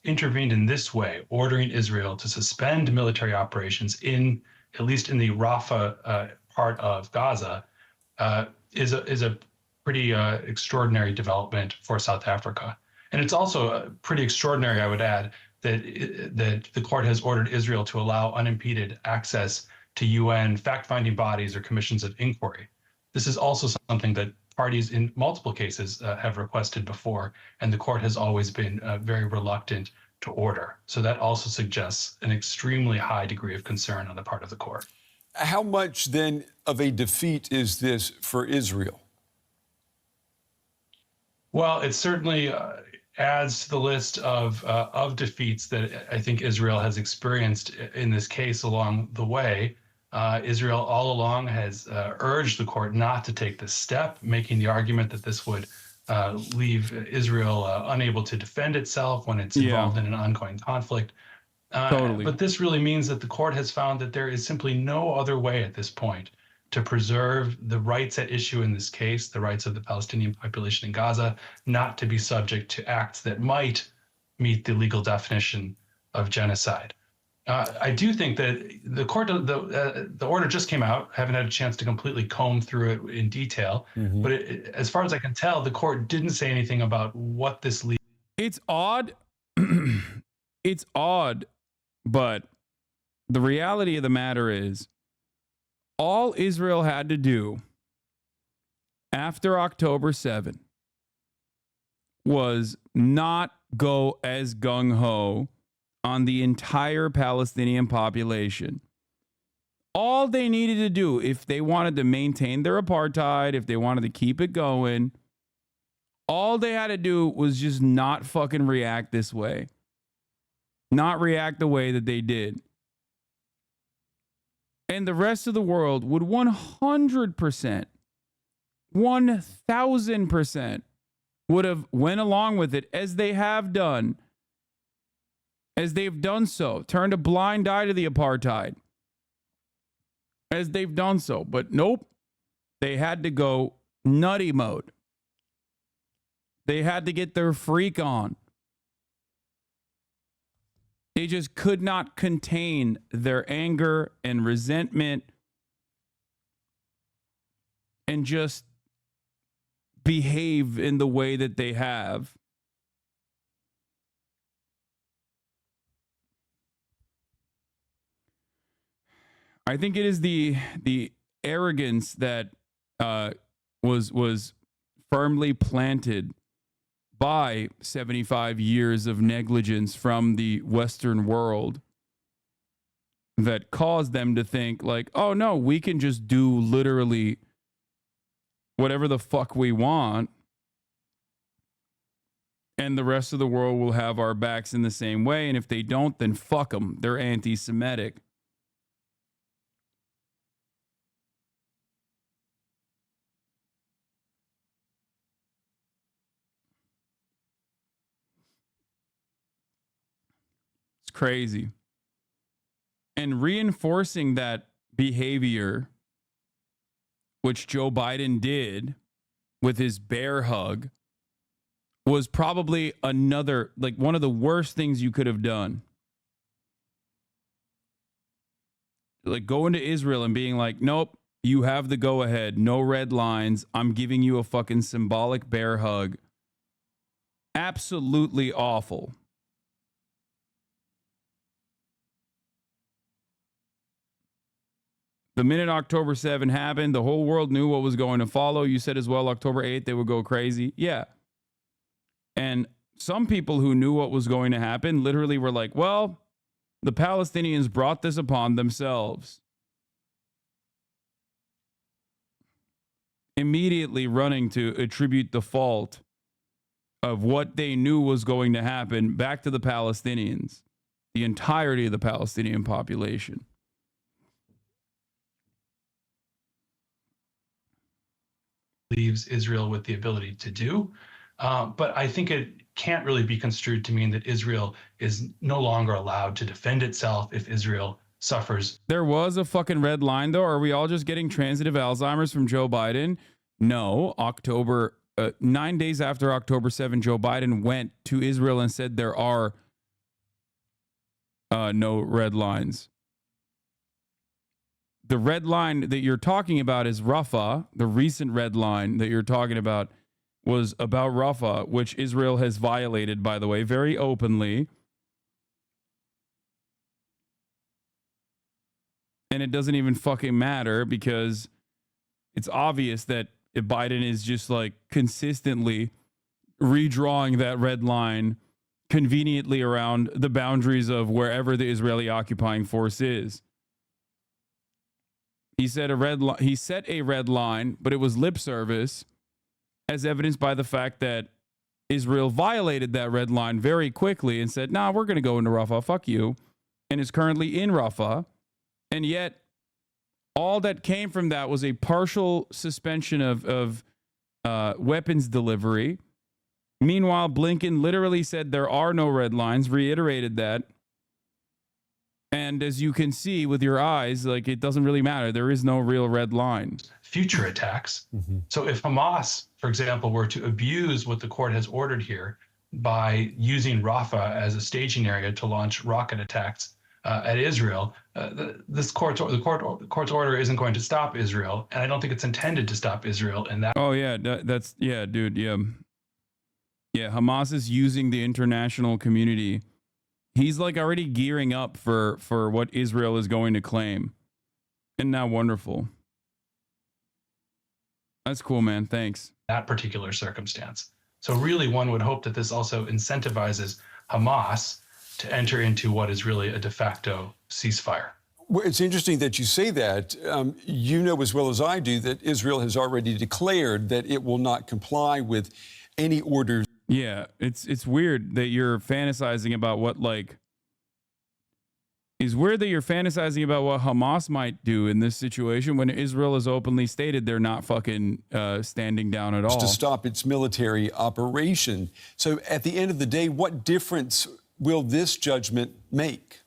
intervened in this way, ordering Israel to suspend military operations at least in the Rafah part of Gaza, is a pretty extraordinary development for South Africa. And it's also pretty extraordinary, I would add, that the court has ordered Israel to allow unimpeded access to UN fact-finding bodies or commissions of inquiry. This is also something that parties in multiple cases have requested before, and the court has always been very reluctant to order. So that also suggests an extremely high degree of concern on the part of the court. How much then of a defeat is this for Israel? Well, it certainly adds to the list of defeats that I think Israel has experienced in this case along the way. Israel all along has urged the court not to take this step, making the argument that this would leave Israel unable to defend itself when it's involved in an ongoing conflict. Totally. But this really means that the court has found that there is simply no other way at this point to preserve the rights at issue in this case, the rights of the Palestinian population in Gaza, not to be subject to acts that might meet the legal definition of genocide. I do think that the court, the order just came out. Haven't had a chance to completely comb through it in detail, but as far as I can tell, the court didn't say anything about what this leads. It's odd. It's odd, but the reality of the matter is, all Israel had to do after October 7 was not go as gung-ho on the entire Palestinian population. All they needed to do, if they wanted to maintain their apartheid, if they wanted to keep it going, all they had to do was just not fucking react this way. Not react the way that they did. And the rest of the world would 100%, 1000% would have went along with it as they have done. As they've done so, turned a blind eye to the apartheid. As they've done so. But nope, they had to go nutty mode. They had to get their freak on. They just could not contain their anger and resentment and just behave in the way that they have. I think it is the arrogance that was firmly planted by 75 years of negligence from the Western world that caused them to think like, oh no, we can just do literally whatever the fuck we want, and the rest of the world will have our backs in the same way, and if they don't, then fuck them. They're anti-Semitic. Crazy. And reinforcing that behavior, which Joe Biden did with his bear hug, was probably another, like one of the worst things you could have done. Like going to Israel and being like, nope, you have the go ahead. No red lines. I'm giving you a fucking symbolic bear hug. Absolutely awful. The minute October 7 happened, the whole world knew what was going to follow. You said as well, October 8th, they would go crazy. Yeah. And some people who knew what was going to happen literally were like, well, the Palestinians brought this upon themselves. Immediately running to attribute the fault of what they knew was going to happen back to the Palestinians, the entirety of the Palestinian population. Leaves Israel with the ability to do. But I think it can't really be construed to mean that Israel is no longer allowed to defend itself if Israel suffers. There was a fucking red line, though. Are we all just getting transitive Alzheimer's from Joe Biden? No. 9 days after October 7, Joe Biden went to Israel and said there are no red lines. The red line that you're talking about is Rafah. The recent red line that you're talking about was about Rafah, which Israel has violated, by the way, very openly. And it doesn't even fucking matter because it's obvious that Biden is just like consistently redrawing that red line conveniently around the boundaries of wherever the Israeli occupying force is. He set a red line, but it was lip service, as evidenced by the fact that Israel violated that red line very quickly and said, "Nah, we're going to go into Rafah, fuck you," and is currently in Rafah. And yet, all that came from that was a partial suspension of weapons delivery. Meanwhile, Blinken literally said there are no red lines, reiterated that. And as you can see with your eyes, like, it doesn't really matter. There is no real red line. Future attacks. So if Hamas, for example, were to abuse what the court has ordered here by using Rafah as a staging area to launch rocket attacks at Israel, the court's order isn't going to stop Israel, and I don't think it's intended to stop Israel in that. Oh yeah, that's yeah, dude, yeah. Yeah, Hamas is using the international community. He's like already gearing up for what Israel is going to claim. Isn't that wonderful? That's cool, man. Thanks. That particular circumstance. So really, one would hope that this also incentivizes Hamas to enter into what is really a de facto ceasefire. Well, it's interesting that you say that. You know as well as I do that Israel has already declared that it will not comply with any orders. Yeah, it's weird that you're fantasizing about what you're fantasizing about what Hamas might do in this situation when Israel has openly stated they're not fucking standing down at all. To stop its military operation. So at the end of the day, what difference will this judgment make?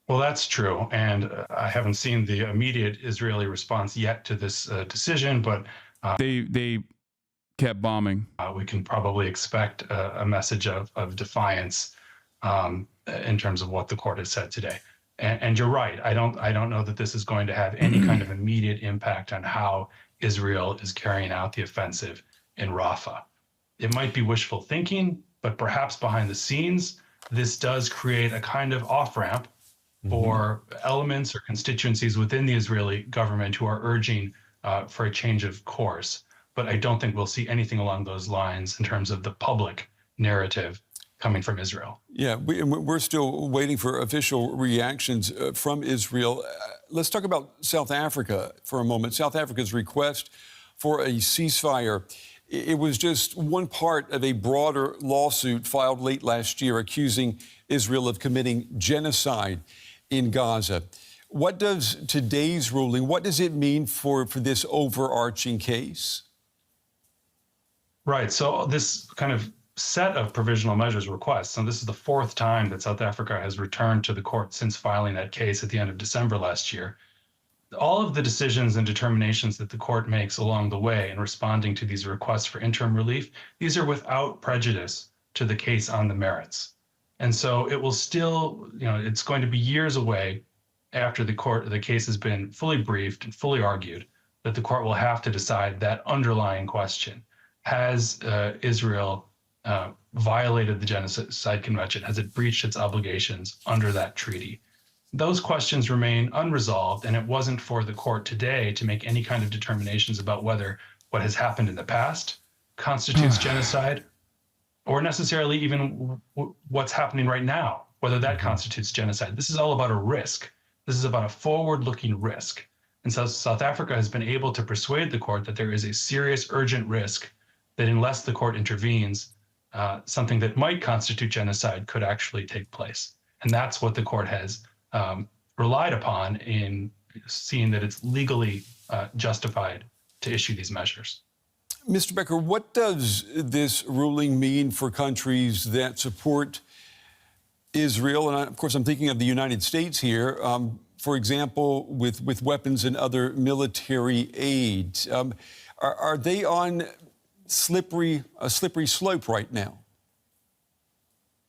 Well, that's true. And I haven't seen the immediate Israeli response yet to this decision, but they kept bombing. We can probably expect a message of defiance in terms of what the court has said today. And you're right. I don't know that this is going to have any kind of immediate impact on how Israel is carrying out the offensive in Rafah. It might be wishful thinking, but perhaps behind the scenes, this does create a kind of off-ramp for elements or constituencies within the Israeli government who are urging for a change of course. But I don't think we'll see anything along those lines in terms of the public narrative coming from Israel. Yeah, we're still waiting for official reactions from Israel. Let's talk about South Africa for a moment. South Africa's request for a ceasefire. It was just one part of a broader lawsuit filed late last year accusing Israel of committing genocide in Gaza. What does today's ruling, what does it mean for this overarching case? Right. So this kind of set of provisional measures requests, and this is the fourth time that South Africa has returned to the court since filing that case at the end of December last year. All of the decisions and determinations that the court makes along the way in responding to these requests for interim relief, these are without prejudice to the case on the merits. And so it will still, it's going to be years away after the case has been fully briefed and fully argued, that the court will have to decide that underlying question. Has Israel violated the Genocide Convention? Has it breached its obligations under that treaty? Those questions remain unresolved, and it wasn't for the court today to make any kind of determinations about whether what has happened in the past constitutes genocide, or necessarily even what's happening right now, whether that constitutes genocide. This is all about a risk. This is about a forward-looking risk. And so South Africa has been able to persuade the court that there is a serious, urgent risk that unless the court intervenes, something that might constitute genocide could actually take place. And that's what the court has relied upon in seeing that it's legally justified to issue these measures. Mr. Becker, what does this ruling mean for countries that support Israel? And of course, I'm thinking of the United States here, for example, with weapons and other military aid. Are they on a slippery slope right now?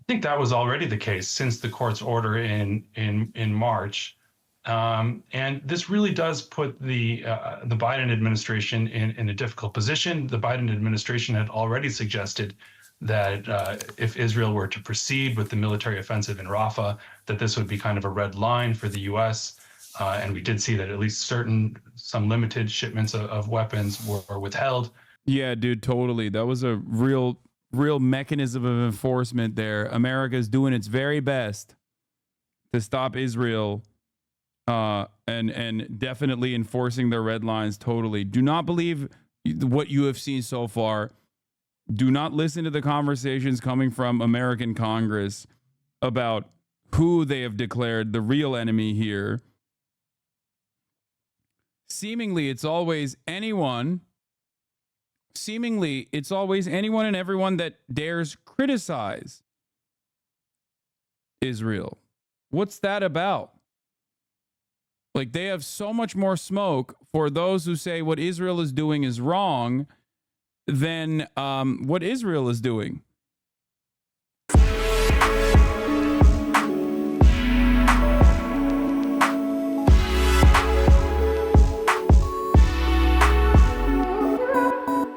I think that was already the case since the court's order in March. And this really does put the Biden administration in a difficult position. The Biden administration had already suggested that if Israel were to proceed with the military offensive in Rafah, that this would be kind of a red line for the U.S. And we did see that at least some limited shipments of weapons were withheld. Yeah, dude, totally. That was a real mechanism of enforcement there. America's doing its very best to stop Israel, and definitely enforcing their red lines totally. Do not believe what you have seen so far. Do not listen to the conversations coming from American Congress about who they have declared the real enemy here. Seemingly, it's always anyone and everyone that dares criticize Israel. What's that about? Like, they have so much more smoke for those who say what Israel is doing is wrong than what Israel is doing.